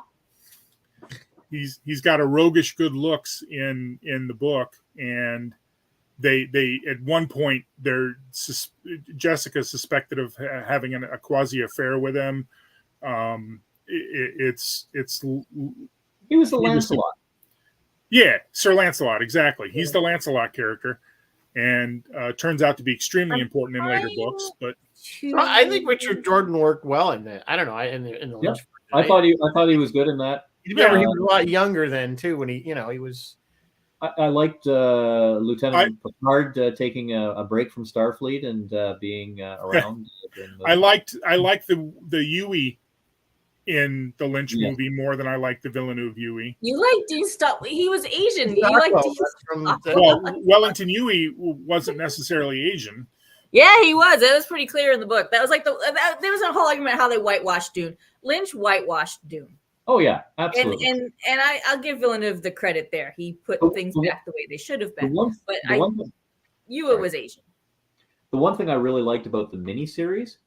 A: He's got a roguish good looks in the book, and they at one point Jessica suspected of having a quasi affair with him. He
D: was the Lancelot.
A: Yeah, Sir Lancelot, exactly. He's the Lancelot character, and turns out to be extremely important in later books. But
B: I think Richard Jordan worked well in that. I don't know. In the Lynch,
D: I thought he was good in that.
B: You remember he was a lot younger then too. When he was.
D: I liked Lieutenant Picard taking a break from Starfleet and being around.
A: I liked the Yui in the Lynch
D: Yeah.
A: movie more than I like the Villeneuve Yui.
C: You like Dean Stockwell. He was Asian. You
B: Stockwell,
C: like Dean
B: that's from
C: Stockwell.
A: Well, Wellington Yui wasn't necessarily Asian.
C: Yeah, he was. It was pretty clear in the book. That was like there was a whole argument how they whitewashed Dune. Lynch whitewashed Dune.
D: Oh yeah, absolutely.
C: And I'll give Villeneuve the credit there. He put things back the way they should have been. Yua was Asian.
D: The one thing I really liked about the miniseries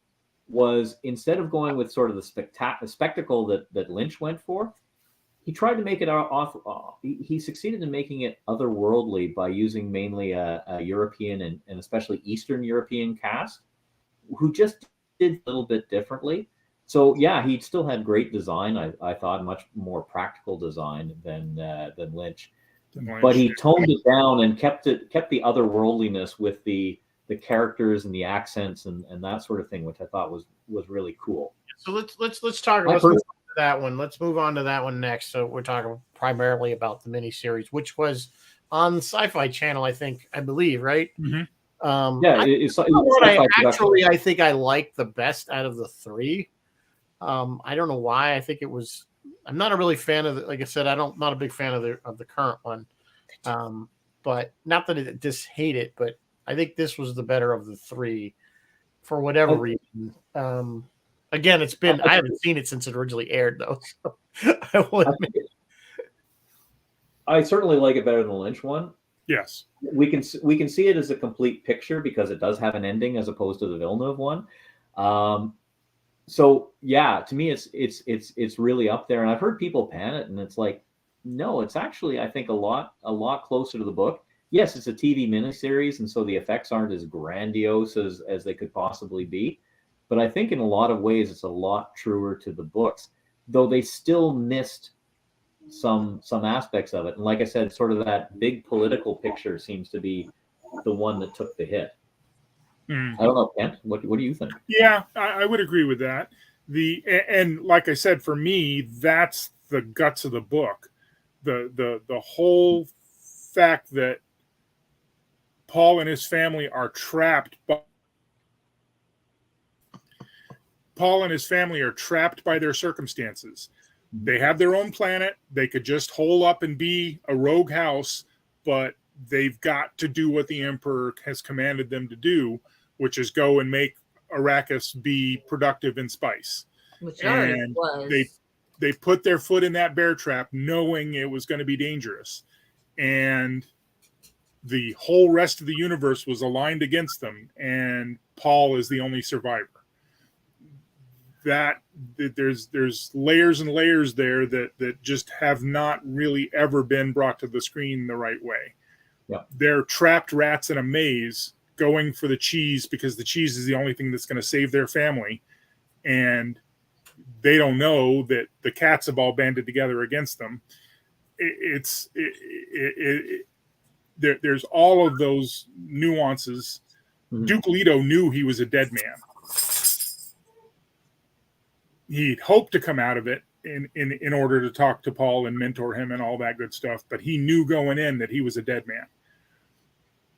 D: was instead of going with sort of the spectacle that Lynch went for, he tried to make it he succeeded in making it otherworldly by using mainly a European and especially Eastern European cast who just did a little bit differently. So yeah, he still had great design. I thought much more practical design than Lynch, but he toned it down and kept the otherworldliness with the characters and the accents and that sort of thing, which I thought was really cool.
B: So let's talk about that one. Let's move on to that one next. So we're talking primarily about the miniseries, which was on the Sci-Fi Channel, I believe, right?
A: Mm-hmm.
D: Yeah,
B: I think I liked the best out of the three. I don't know why. I think it was. I'm not a really fan of like I said. Not a big fan of the current one. But not that I just hate it, but I think this was the better of the three, for whatever reason. Again, I haven't seen it since it originally aired, though. So I will admit.
D: I certainly like it better than the Lynch one.
A: Yes,
D: we can see it as a complete picture because it does have an ending as opposed to the Villeneuve one. So yeah, to me, it's really up there, and I've heard people pan it, and it's like, no, it's actually I think a lot closer to the book. Yes, it's a TV miniseries, and so the effects aren't as grandiose as they could possibly be. But I think in a lot of ways, it's a lot truer to the books, though they still missed some aspects of it. And like I said, sort of that big political picture seems to be the one that took the hit. I don't know, Kent. What do you think?
A: Yeah, I would agree with that. And like I said, for me, that's the guts of the book. The whole fact that Paul and his family are trapped by their circumstances. They have their own planet. They could just hole up and be a rogue house, but they've got to do what the Emperor has commanded them to do, which is go and make Arrakis be productive in spice.
C: Which
A: and they put their foot in that bear trap knowing it was going to be dangerous. And the whole rest of the universe was aligned against them, and Paul is the only survivor. There's layers and layers there that just have not really ever been brought to the screen the right way.
D: Yeah.
A: They're trapped rats in a maze going for the cheese because the cheese is the only thing that's going to save their family. And they don't know that the cats have all banded together against them. There's all of those nuances. Mm-hmm. Duke Leto knew he was a dead man. He'd hoped to come out of it in order to talk to Paul and mentor him and all that good stuff, but he knew going in that he was a dead man.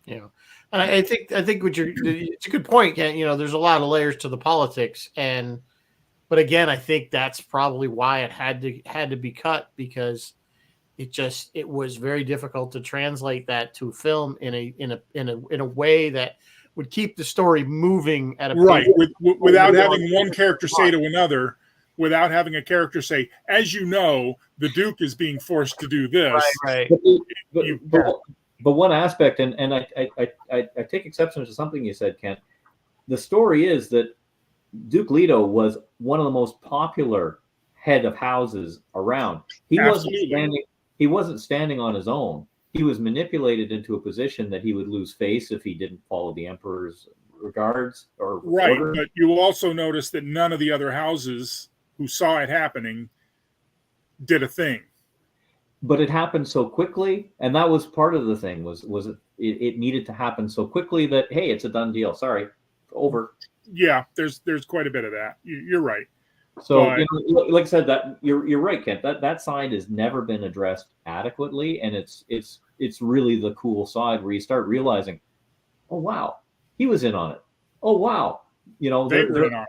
B: Yeah, and I think it's a good point, Ken. There's a lot of layers to the politics, but again, I think that's probably why it had to be cut, because it was very difficult to translate that to film in a way that would keep the story moving at a
A: right without having one character say to another, without having a character say, as you know, the Duke is being forced to do this.
B: Right.
D: But one aspect, and I take exception to something you said, Kent. The story is that Duke Leto was one of the most popular head of houses around. He wasn't standing on his own. He was manipulated into a position that he would lose face if he didn't follow the Emperor's regards or
A: right.
D: order.
A: But you will also notice that none of the other houses who saw it happening did a thing.
D: But it happened so quickly, and that was part of the thing. Was it needed to happen so quickly that, hey, it's a done deal. Sorry, over.
A: Yeah, there's quite a bit of that. You're right.
D: So, like I said, that you're right, Kent. That side has never been addressed adequately, and it's really the cool side where you start realizing, oh wow, he was in on it. Oh wow,
A: they were in on it.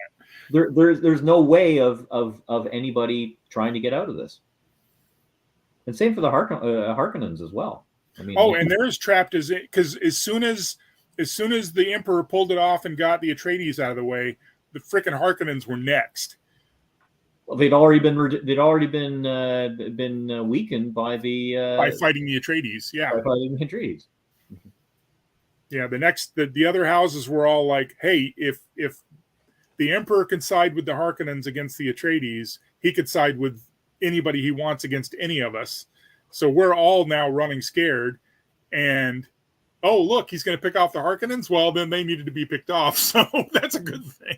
D: There's no way of anybody trying to get out of this. And same for the Harkonnens as well. I mean,
A: and they're as trapped as it, because as soon as the Emperor pulled it off and got the Atreides out of the way, the frickin' Harkonnens were next.
D: well, they'd already been weakened by
A: by fighting the Atreides. Yeah,
D: by fighting the Atreides.
A: yeah. The other houses were all like, hey, if the Emperor can side with the Harkonnens against the Atreides, he could side with anybody he wants against any of us. So we're all now running scared. And oh, look, he's going to pick off the Harkonnens. Well, then they needed to be picked off. So that's a good thing.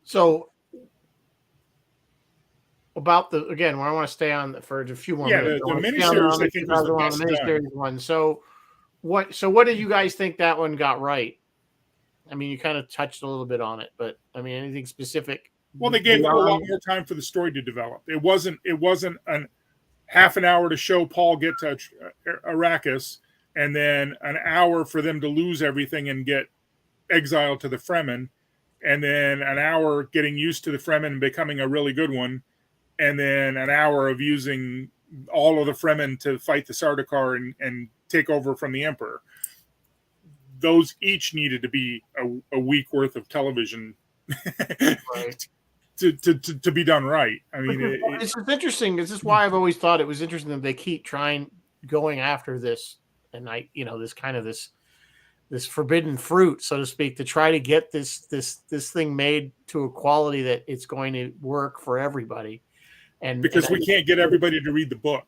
B: So about I want to stay on for a few more minutes.
A: The miniseries, I think, was the best
B: miniseries one. So what did you guys think that one got right? I mean, you kind of touched a little bit on it, but I mean, anything specific?
A: Well, they gave a lot more time for the story to develop. It wasn't an half an hour to show Paul get to Arrakis, and then an hour for them to lose everything and get exiled to the Fremen, and then an hour getting used to the Fremen and becoming a really good one, and then an hour of using all of the Fremen to fight the Sardaukar and take over from the Emperor. Those each needed to be a week worth of television
B: Right.
A: to be done right. I mean,
B: it's interesting. This is why I've always thought it was interesting that they keep going after this, and this forbidden fruit, so to speak, to try to get this thing made to a quality that it's going to work for everybody. And
A: because we can't get everybody to read the book.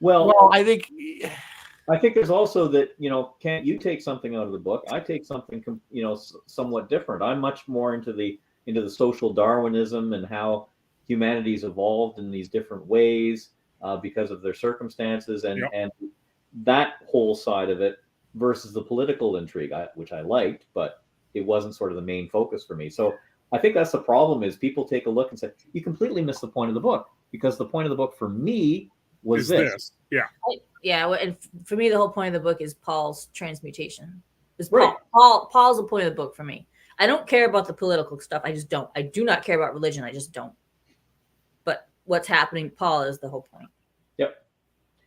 D: Well,
B: I think
D: there's also that, can't you take something out of the book? I take something, somewhat different. I'm much more into the social Darwinism and how humanity's evolved in these different ways because of their circumstances and that whole side of it versus the political intrigue, which I liked, but it wasn't sort of the main focus for me. So I think that's the problem, is people take a look and say, you completely missed the point of the book, because the point of the book for me was this.
A: Yeah.
C: Yeah, and for me, the whole point of the book is Paul's transmutation.
D: Right.
C: Paul's the point of the book for me. I don't care about the political stuff. I just don't. I do not care about religion. I just don't. But what's happening, Paul, is the whole point.
D: Yep.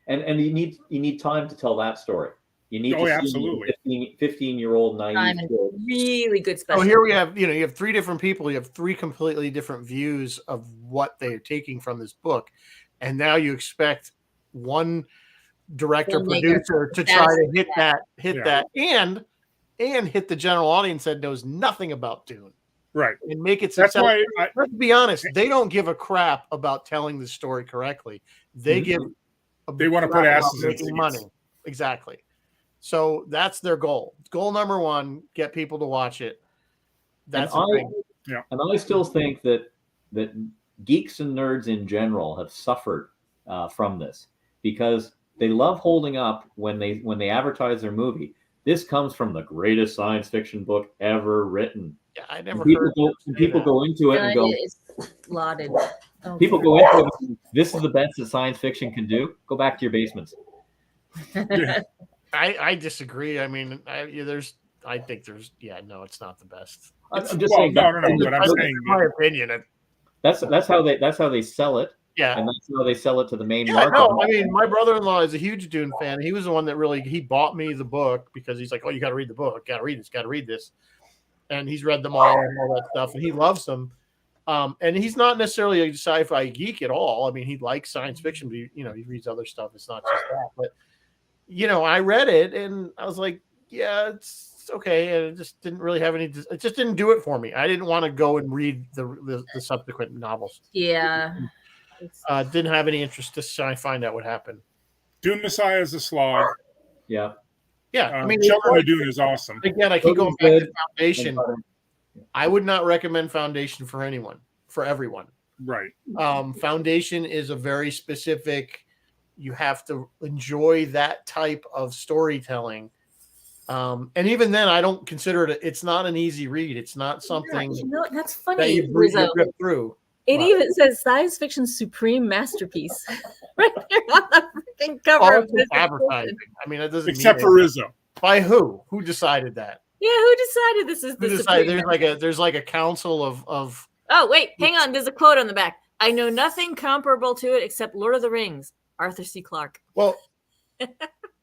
D: And you need time to tell that story. You need to
A: absolutely.
D: 15-year-old naive kid.
C: Really good special.
B: Oh, here we have, you have three different people. You have three completely different views of what they're taking from this book. And now you expect one director producer to try to hit that and hit the general audience that knows nothing about Dune.
A: Right.
B: And make it
A: successful.
B: That's why let's be honest, they don't give a crap about telling the story correctly. They
A: they want to put asses in
B: making money. Exactly. So that's their goal. Goal number one, get people to watch it. That's
D: and I still think that geeks and nerds in general have suffered from this, because they love holding up when they advertise their movie. This comes from the greatest science fiction book ever written.
B: Yeah, I never
D: heard people go into it and go,
C: it's lauded. Oh,
D: people go into it and, this is the best that science fiction can do. Go back to your basements.
B: I disagree. I mean, I think there's it's not the best.
D: I'm just saying.
A: No. But I'm saying,
B: my opinion.
D: That's how they sell it.
B: Yeah,
D: and that's how they sell it to the main
B: market.
D: No,
B: I mean, my brother-in-law is a huge Dune fan. He was the one that he bought me the book, because he's like, "Oh, you got to read the book. Got to read this," And he's read them all and all that stuff, and he loves them. And he's not necessarily a sci-fi geek at all. I mean, he likes science fiction, but he reads other stuff. It's not just that. But I read it and I was like, yeah, it's okay. And it just didn't really have any. It just didn't do it for me. I didn't want to go and read the subsequent novels.
C: Yeah.
B: Didn't have any interest to try and find out what happened.
A: Dune Messiah is a slog.
B: Yeah. I mean,
A: Children of Dune is awesome.
B: Again, I keep going back to Foundation. I would not recommend Foundation for everyone.
A: Right.
B: Foundation is a very specific. You have to enjoy that type of storytelling. And even then, I don't consider it. It's not an easy read. It's not something.
C: That's funny.
B: That you rip through.
C: It even says science fiction supreme masterpiece right there on the freaking cover of this
B: advertising. I mean, it doesn't.
A: Except for Rizzo.
B: By who? Who decided that?
C: Yeah, who decided this is
B: Who
C: the
B: decided
C: Supreme?
B: there's like a council of
C: Oh, wait, hang on. There's a quote on the back. I know nothing comparable to it except Lord of the Rings, Arthur C. Clarke.
B: well,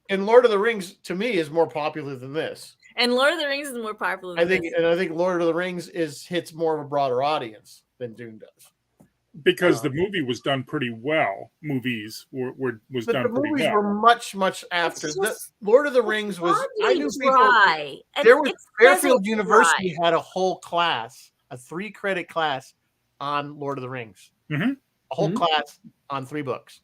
B: and Lord of the Rings to me is more popular than this.
C: And Lord of the Rings is more popular than this.
B: I think Lord of the Rings hits more of a broader audience than Dune does.
A: Because the movie was done pretty well. Movies was
B: But
A: done
B: the
A: pretty
B: movies
A: well.
B: were much after. The Lord of the Rings was. I knew people.
C: Dry.
B: There was
C: It's
B: Fairfield
C: desert
B: University
C: dry.
B: had a whole class, a 3-credit class on Lord of the Rings.
A: Mhm.
B: A whole
D: Mhm.
B: class on 3 books.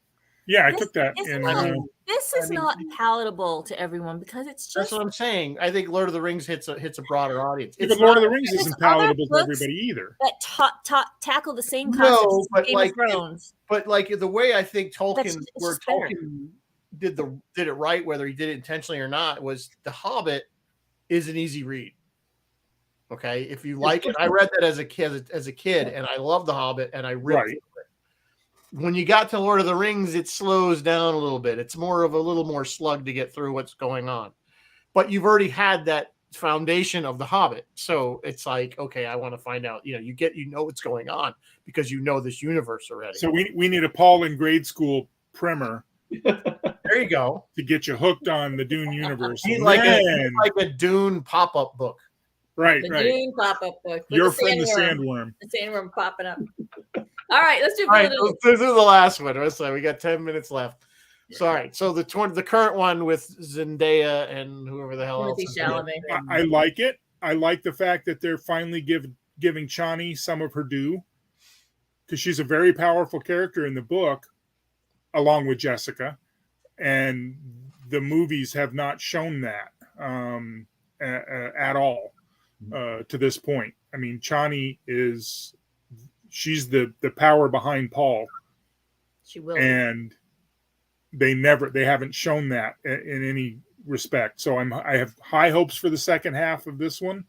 A: Yeah, I
C: This
A: took that
C: is
A: in.
C: not- This is
B: I mean,
C: not palatable to everyone because it's
B: That's
C: just
B: what I'm saying. I think Lord of the Rings hits a broader audience.
A: but
B: It's
A: Lord of
B: not
A: the Rings
C: there's
A: isn't
C: other
A: palatable to
C: books
A: everybody either.
C: that tackle the same
B: No,
C: concepts as
B: but
C: Game
B: like
C: of Thrones.
B: but like the way I think Tolkien,
C: It's
B: where
C: just better.
B: Tolkien did it right, whether he did it intentionally or not, was The Hobbit is an easy read. Okay, if you like it, I read that as a kid, and I love The Hobbit, and I ripped
A: Right.
B: through it. When you got to Lord of the Rings, it slows down a little bit. It's more of a little more slug to get through what's going on. But you've already had that foundation of The Hobbit, so it's like, okay, I want to find out. You know what's going on because you know this universe already.
A: So we need a Paul in grade school primer
B: There you go.
A: to get you hooked on the Dune universe.
B: He's
A: And
B: like
A: then-
B: a Dune pop-up book.
A: right,
C: The
A: right.
C: Dune pop-up book. With
A: Your
C: the
A: friend, the
C: sandworm.
A: sandworm.
C: The sandworm popping up. All right, let's do
B: All right,
C: political.
B: let's do the last one. Let's say we got 10 minutes left. So, all right, so the current one with Zendaya and whoever the hell
C: Timothy
B: else.
C: Chalamet.
A: I like it. I like the fact that they're finally giving Chani some of her due, because she's a very powerful character in the book, along with Jessica, and the movies have not shown that at all to this point. I mean, Chani she's the power behind Paul,
C: She will.
A: and they haven't shown that in any respect. So I have high hopes for the second half of this one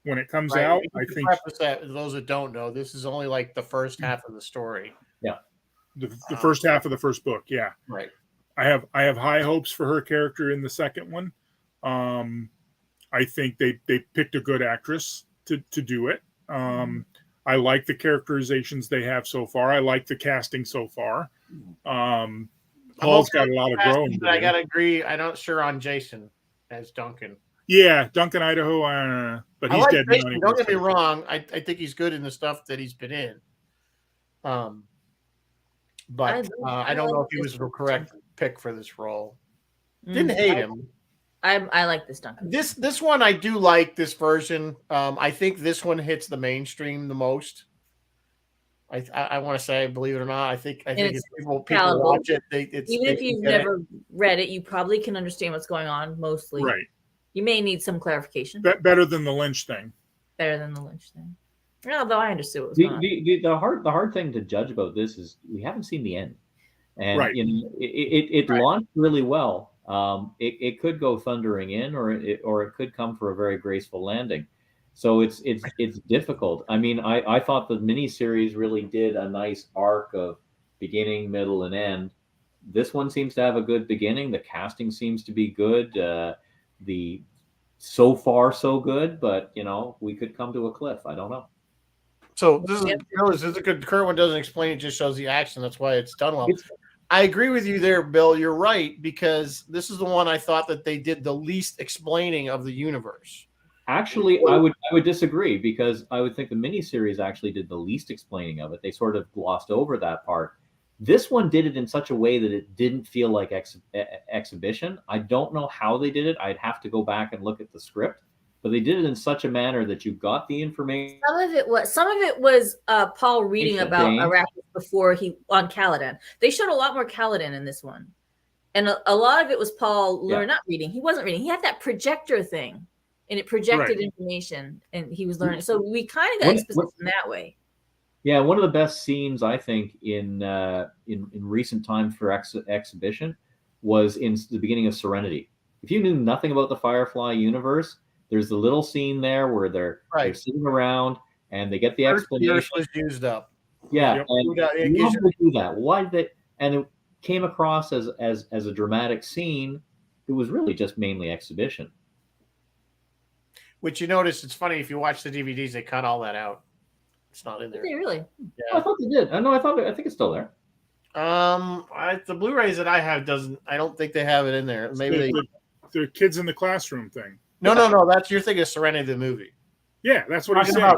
A: when it comes out. I think
B: those that don't know, this is only like the first half of the story.
D: Yeah,
A: the first half of the first book. Yeah,
B: right.
A: I have high hopes for her character in the second one. I think they picked a good actress to do it. I like the characterizations they have so far. I like the casting so far. Paul's got a lot of growing.
B: But I gotta agree. I'm not sure on Jason as Duncan.
A: Yeah, Duncan Idaho, but he's dead now.
B: Jason, don't get me wrong. I think he's good in the stuff that he's been in. But I don't know if he was the correct pick for this role. Didn't hate him.
C: I like this Duncan.
B: This one I do like this version. I think this one hits the mainstream the most. I want to say, believe it or not, I think if people watch it,
C: even if you've never read it, you probably can understand what's going on mostly.
A: Right.
C: You may need some clarification.
A: Better than the Lynch thing.
C: Better than the Lynch thing. Although I understood what was going on.
D: The hard thing to judge about this is we haven't seen the end, and
A: right.
D: It launched really well. It could go thundering in, or it could come for a very graceful landing. So it's difficult. I mean, I thought the miniseries really did a nice arc of beginning, middle, and end. This one seems to have a good beginning. The casting seems to be good. The so far so good, but we could come to a cliff. I don't know.
B: So this is a good. The current one doesn't explain; it just shows the action. That's why it's done well. I agree with you there, Bill. You're right, because this is the one I thought that they did the least explaining of the universe.
D: Actually, I would disagree, because I would think the miniseries actually did the least explaining of it. They sort of glossed over that part. This one did it in such a way that it didn't feel like exhibition. I don't know how they did it. I'd have to go back and look at the script, but they did it in such a manner that you got the information.
C: Some of it was Paul reading about Arrakis before he on Caladan. They showed a lot more Caladan in this one, and a lot of it was Paul not reading. He wasn't reading. He had that projector thing, and it projected information, and he was learning. So we kind of got exposition that way.
D: Yeah, one of the best scenes I think in recent time for exhibition was in the beginning of Serenity. If you knew nothing about the Firefly universe, there's the little scene there where they're sitting around and they get the explanation.
B: The Earth was used up.
D: Yeah, and you have to do that. Why did they? And it came across as a dramatic scene. It was really just mainly exhibition.
B: Which you notice, it's funny if you watch the DVDs, they cut all that out. It's not in there.
C: Did they really?
D: I thought they did. I think it's still there.
B: The Blu-rays that I have doesn't. I don't think they have it in there. Maybe they.
A: The kids in the classroom thing.
B: No. That's you're thinking of Serenity the movie.
A: Yeah, that's what I said.
B: I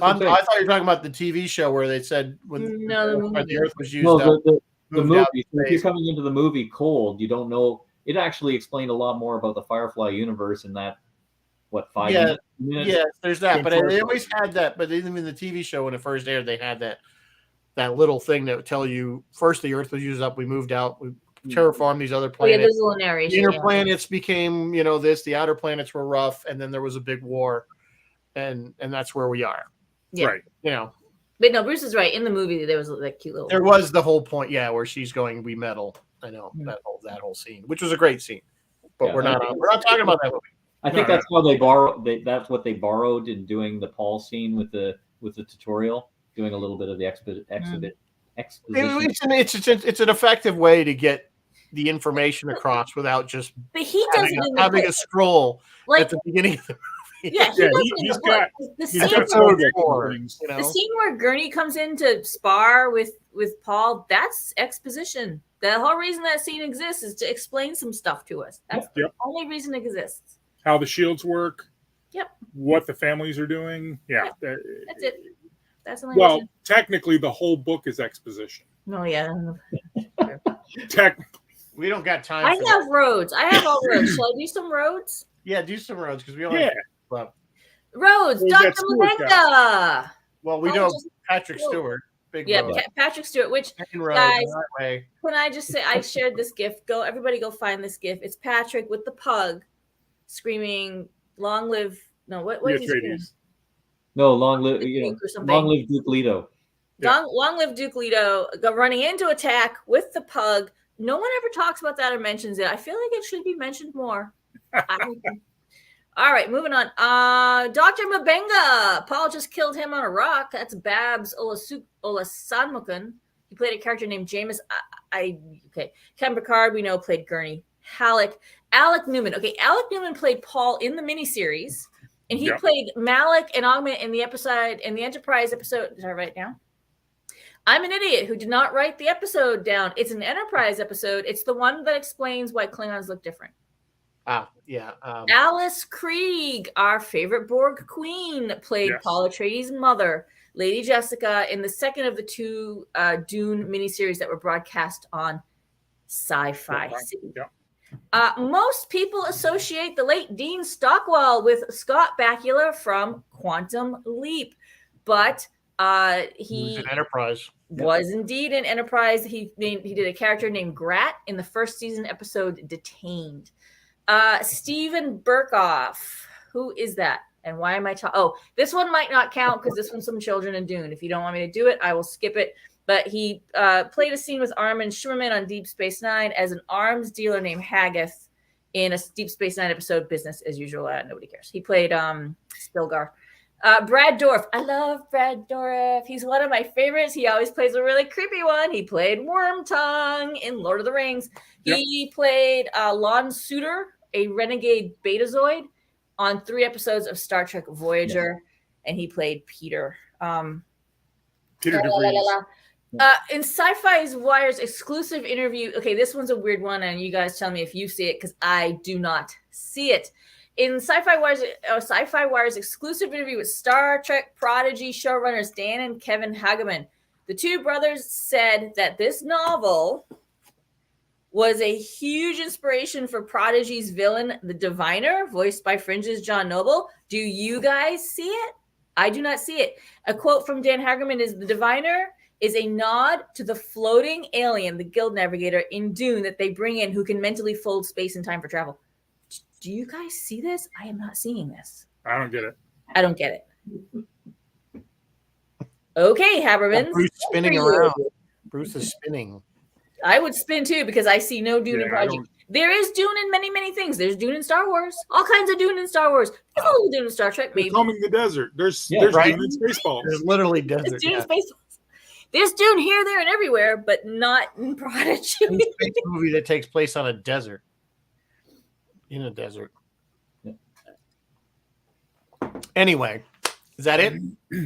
B: thought you were talking about the TV show where they said when the Earth was used up.
D: The movie. So if you're coming into the movie cold, you don't know. It actually explained a lot more about the Firefly universe in that. What 5 minutes?
B: Yes, there's that. But they always had that. But even in the TV show when it first aired, they had that little thing that would tell you first the Earth was used up. We moved out. We terraformed these other planets.
C: Yeah, there's a little narration.
B: The inner planets became, this. The outer planets were rough, and then there was a big war, and that's where we are.
C: Yeah.
A: Right.
C: But no, Bruce is right. In the movie, there was that cute little.
B: There was the whole point, where she's going, we meddle. I know that whole scene, which was a great scene, but we're not talking about that movie.
D: I think that's how they borrow. That's what they borrowed in doing the Paul scene with the tutorial, doing a little bit of the exposition.
B: It's an effective way to get the information across without just
C: but he does
B: having a scroll at the beginning of the movie.
C: Yeah,
A: he's got
C: the scene where Gurney comes in to spar with Paul. That's exposition. The whole reason that scene exists is to explain some stuff to us. That's the only reason it exists.
A: How the shields work.
C: Yep.
A: What the families are doing. Yeah.
C: That's it. That's the only
A: well,
C: reason.
A: Technically, the whole book is exposition.
C: No, yeah.
A: Technically.
B: We don't got time.
C: I have roads. I have all roads. Shall I do some roads?
B: Yeah, do some roads because we only have
C: roads. Dr. Mabenga.
B: Well, we know Patrick Stewart.
C: Patrick Stewart. Which guys, can I just say I shared this GIF? Everybody, go find this GIF. It's Patrick with the pug screaming, "Long live!" No, what is he screaming?
D: No, long live! Long live Duke Leto.
C: Long live Duke Leto! Running into attack with the pug. No one ever talks about that or mentions it. I feel like it should be mentioned more. All right, moving on. Dr. Mabenga. Paul just killed him on a rock. That's Babs Olasanmukun. He played a character named Jameis. Ken Picard, we know, played Gurney. Alec Newman. Okay, Alec Newman played Paul in the miniseries, and he played Malik and Augment in the Enterprise episode. Did I write it down? I'm an idiot who did not write the episode down. It's an Enterprise episode. It's the one that explains why Klingons look different. Alice Krieg, our favorite Borg queen, played Paul Atreides' mother, Lady Jessica, in the second of the two Dune miniseries that were broadcast on Sci-Fi City. Most people associate the late Dean Stockwell with Scott Bakula from Quantum Leap, but he was in
B: Enterprise.
C: Was indeed in Enterprise. He did a character named Grat in the first season episode Detained. Stephen Burkoff. Who is that? And why am I talking? Oh, this one might not count because this one's some children in Dune. If you don't want me to do it, I will skip it. But he played a scene with Armin Shimmerman on Deep Space Nine as an arms dealer named Haggith in a Deep Space Nine episode, Business as Usual. Nobody cares. He played Stilgar. Brad Dourif. I love Brad Dourif. He's one of my favorites. He always plays a really creepy one. He played Wormtongue in Lord of the Rings. He played Lon Suitor, a renegade Betazoid, on 3 episodes of Star Trek Voyager, and he played Peter.
A: Peter DeVries.
C: In Sci-Fi Wire's exclusive interview, okay, this one's a weird one, and you guys tell me if you see it, because I do not see it. In Sci-Fi Wire's exclusive interview with Star Trek Prodigy showrunners Dan and Kevin Hageman, the two brothers said that this novel was a huge inspiration for Prodigy's villain, the Diviner, voiced by Fringe's John Noble. Do you guys see it? I do not see it. A quote from Dan Hageman is, "The Diviner is a nod to the floating alien, the Guild Navigator in Dune that they bring in who can mentally fold space and time for travel." Do you guys see this? I am not seeing this.
A: I don't get it.
C: I don't get it. Okay, Haberman.
B: Bruce spinning around. Bruce is spinning.
C: I would spin too because I see no Dune in Prodigy. There is Dune in many, many things. There's Dune in Star Wars. All kinds of Dune in Star Wars. There's a little Dune in Star Trek, maybe.
A: Combing the desert. There's Dune in Spaceballs.
B: There's literally desert.
C: There's Dune in Spaceballs. There's Dune here, there, and everywhere, but not in Prodigy.
B: It's a space movie that takes place on a desert. In a desert. Anyway, is that it?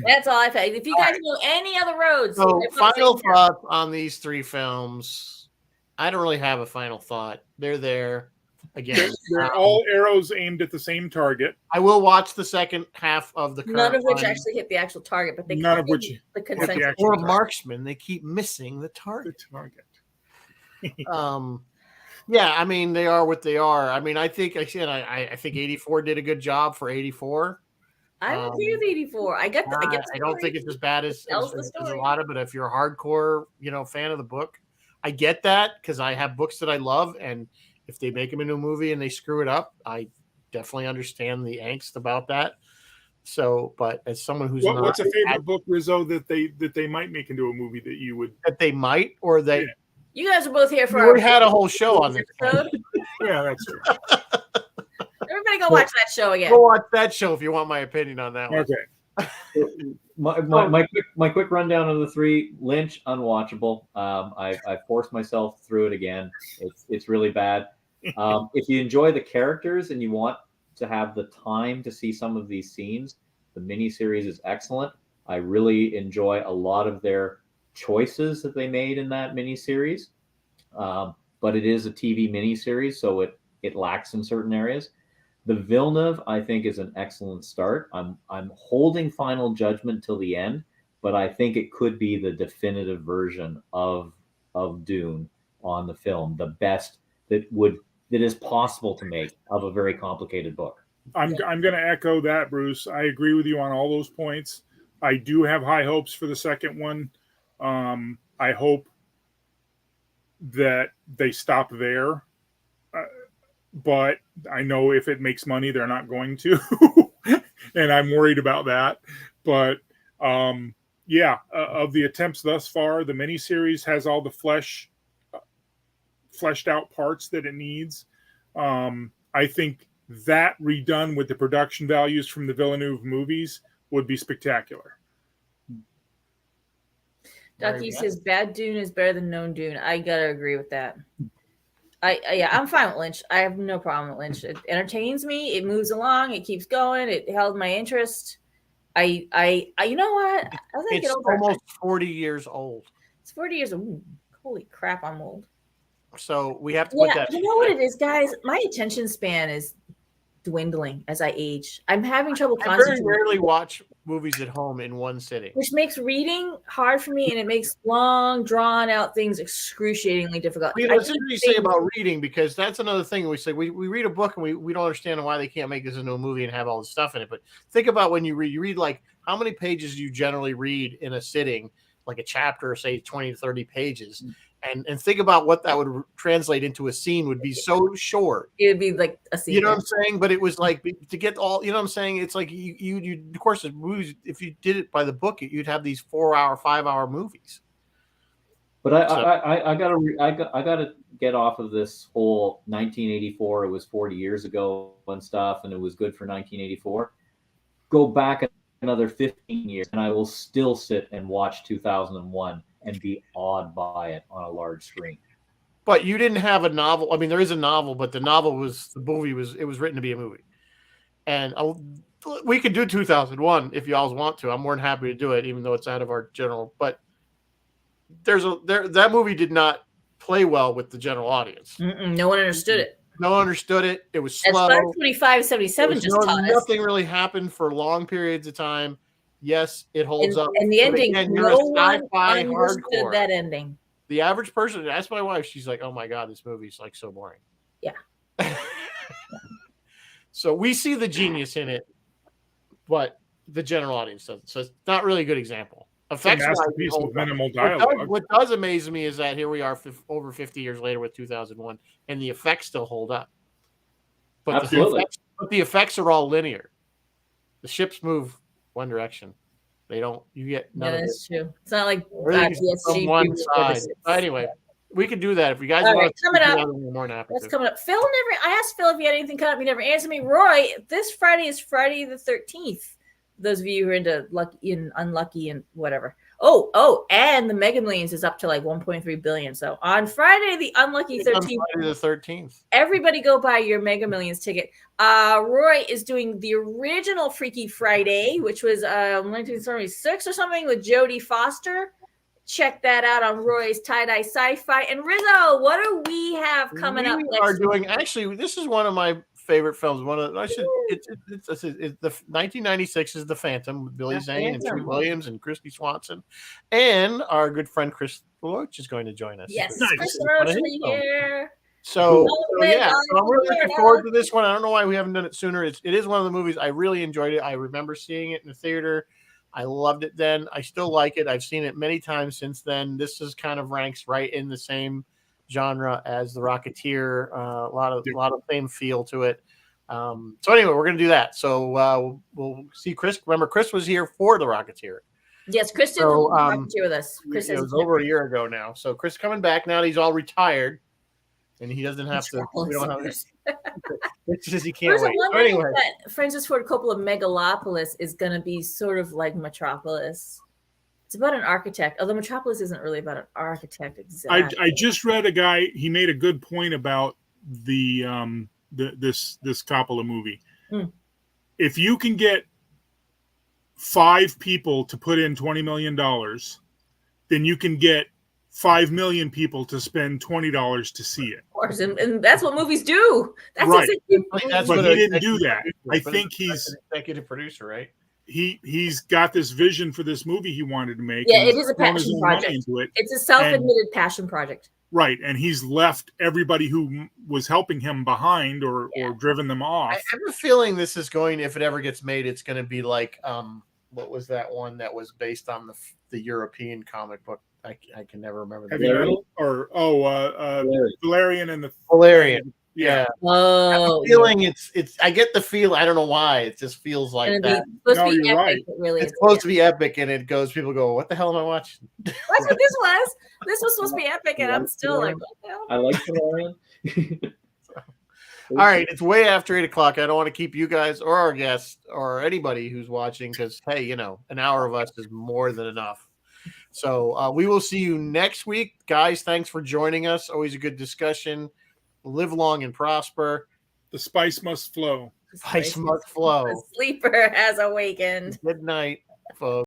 C: That's all I've had. If you guys know any other roads,
B: So,
C: they're both
B: final
C: saying
B: thoughts on these 3 films. I don't really have a final thought. They're there again.
A: They're all arrows aimed at the same target.
B: I will watch the second half of the current
C: none of which
B: one.
C: actually hit the actual target, but they
A: None of
C: hit
A: which
C: the
A: hit the
C: consensus.
A: actual
B: Or
A: target.
B: marksmen, they keep missing the
A: The
B: target.
A: target.
B: Yeah, I mean they are what they are. I mean, I think 84 did a good job for 84.
C: I'm okay with 84. I get.
B: I don't think it's as bad as
C: tells the
B: a
C: story.
B: lot of it. If you're a hardcore, fan of the book, I get that because I have books that I love, and if they make them into a movie and they screw it up, I definitely understand the angst about that. So, but as someone who's not
A: what's a favorite book, Rizzo, that they might make into a movie that you would?
B: that they might or they.
A: Yeah.
C: You guys are both here for.
B: We already had a whole show on this
C: episode.
A: Yeah, that's true.
C: Everybody, go watch that show again.
B: Go watch that show if you want my opinion on that one.
A: Okay.
D: My quick rundown of the 3. Lynch, unwatchable. I forced myself through it again. It's really bad. If you enjoy the characters and you want to have the time to see some of these scenes, the miniseries is excellent. I really enjoy a lot of their choices that they made in that miniseries. But it is a TV miniseries, so it lacks in certain areas. The Villeneuve, I think, is an excellent start. I'm holding Final Judgment till the end, but I think it could be the definitive version of Dune on the film, the best that is possible to make of a very complicated book.
A: I'm going to echo that, Bruce. I agree with you on all those points. I do have high hopes for the second one. I hope that they stop there. But I know if it makes money, they're not going to. And I'm worried about that. But of the attempts thus far, the miniseries has all the fleshed out parts that it needs. I think that redone with the production values from the Villeneuve movies would be spectacular.
C: Ducky says bad Dune is better than known Dune. I gotta agree with that. I'm fine with Lynch. I have no problem with Lynch. It entertains me. It moves along. It keeps going. It held my interest. You know what?
B: It's almost 40 years old.
C: It's 40 years old. Holy crap, I'm old.
B: So we have to put that.
C: You know what it is, guys? My attention span is dwindling as I age. I'm having trouble concentrating.
B: I very rarely watch movies at home in one sitting,
C: which makes reading hard for me, and it makes long, drawn-out things excruciatingly difficult.
B: It's interesting you say about reading, because that's another thing. We say we read a book and we don't understand why they can't make this into a movie and have all this stuff in it. But think about when you read like how many pages do you generally read in a sitting, like a chapter, say 20 to 30 pages. And think about what that would translate into. A scene would be so short.
C: It would be like a scene.
B: You know what I'm saying? But it was like to get all. You know what I'm saying? It's like you of course, the movies. If you did it by the book, you'd have these 4-hour, 5-hour movies.
D: But I gotta get off of this whole 1984. It was 40 years ago and stuff, and it was good for 1984. Go back another 15 years, and I will still sit and watch 2001. And be awed by it on a large screen.
B: But you didn't have a novel. I mean, there is a novel, but the movie was written to be a movie. And we could do 2001 if y'all want to. I'm more than happy to do it, even though it's out of our general. But that movie did not play well with the general audience.
C: No one understood it.
B: No one understood it. It was slow.
C: As 525-77 just taught us.
B: Nothing really happened for long periods of time. Yes, it holds up.
C: And the ending,
B: again,
C: no one
B: sci-fi
C: understood
B: hardcore.
C: that ending.
B: The average person, ask my wife, she's like, oh my God, this movie's like so boring.
C: Yeah.
B: So we see the genius in it, but the general audience doesn't. So it's not really a good example.
A: Effects with minimal dialogue.
B: What does amaze me is that here we are over 50 years later with 2001, and the effects still hold up. But
D: absolutely.
B: The effects are all linear. The ships move one direction. They don't. You get none of it.
C: That's true. It's not like
B: from one side. Anyway, we could do that if you guys want to.
C: Coming up. That's coming up. Phil I asked Phil if he had anything coming up. He never answered me. Roy, this Friday is Friday the 13th. Those of you who are into lucky and unlucky and whatever. And the Mega Millions is up to like 1.3 billion. So on Friday, the unlucky
B: It's on
C: 13th,
B: Friday the 13th.
C: everybody go buy your Mega Millions ticket. Roy is doing the original Freaky Friday, which was 1976 or something with Jodie Foster. Check that out on Roy's Tie-Dye Sci-Fi. And Rizzo, what do we have coming up
B: We are
C: next
B: doing
C: week?
B: actually. This is one of my favorite films. One of it's the 1996 is The Phantom with Billy
C: The
B: Zane and
C: Phantom.
B: Treat Williams and Christy Swanson, and our good friend Chris Loach is going to join us.
C: Yes,
A: Nice.
C: Chris
B: One of
C: Roach
B: his
C: will be
B: films.
C: here.
B: So,
C: Oh,
B: so
C: my
B: yeah,
C: God,
B: so I'm really
C: yeah.
B: looking forward to this one. I don't know why we haven't done it sooner. It is one of the movies I really enjoyed it. I remember seeing it in the theater. I loved it then. I still like it. I've seen it many times since then. This is kind of ranks right in the same genre as The Rocketeer. A lot of same feel to it. So anyway, we're gonna do that. So we'll see Chris. Remember, Chris was here for The Rocketeer.
C: Yes, Chris did
B: So,
C: here with us. Chris
B: It was over a year ago now. So Chris coming back now that he's all retired, and he doesn't have to. We don't have. It's just he can't
C: There's
B: wait.
C: one
B: So anyway,
C: that Francis Ford Coppola Megalopolis is going to be sort of like Metropolis. It's about an architect, although Metropolis isn't really about an architect exactly.
A: I just read a guy. He made a good point about this Coppola movie. If you can get 5 people to put in $20 million, then you can get 5 million people to spend $20 to see it.
C: Of course, and that's what movies do. That's
A: Right.
B: that's
A: But
B: what
A: he didn't do that.
B: producer-
A: I
B: but
A: think
B: it's
A: he's
B: an executive producer, right?
A: he's got this vision for this movie he wanted to make.
C: Yeah,
A: and
C: it is a
A: thrown his
C: passion
A: own money
C: project.
A: into it.
C: It's a self-admitted passion project.
A: Right, and he's left everybody who was helping him behind or driven them off.
B: I have a feeling this is going. If it ever gets made, it's going to be like what was that one that was based on the European comic book? I can never remember the
A: Valerian? Valerian and the
B: Valerian. Yeah.
C: Oh,
B: I'm feeling it's. I get the feel. I don't know why. It just feels like that.
C: Supposed
A: No,
C: to be
A: you're
C: epic,
A: right.
C: but really
B: It's supposed to be epic, and it goes. People go, "What the hell am I watching?"
C: That's what this was. This was supposed to be epic, and I'm still like, what the hell?
D: I like Valerian.
B: All right, it's way after 8:00. I don't want to keep you guys or our guests or anybody who's watching because hey, an hour of us is more than enough. So we will see you next week, guys. Thanks for joining us. Always a good discussion. Live long and prosper.
A: The spice must flow.
B: Spice must flow.
C: The sleeper has awakened.
B: Good night, folks.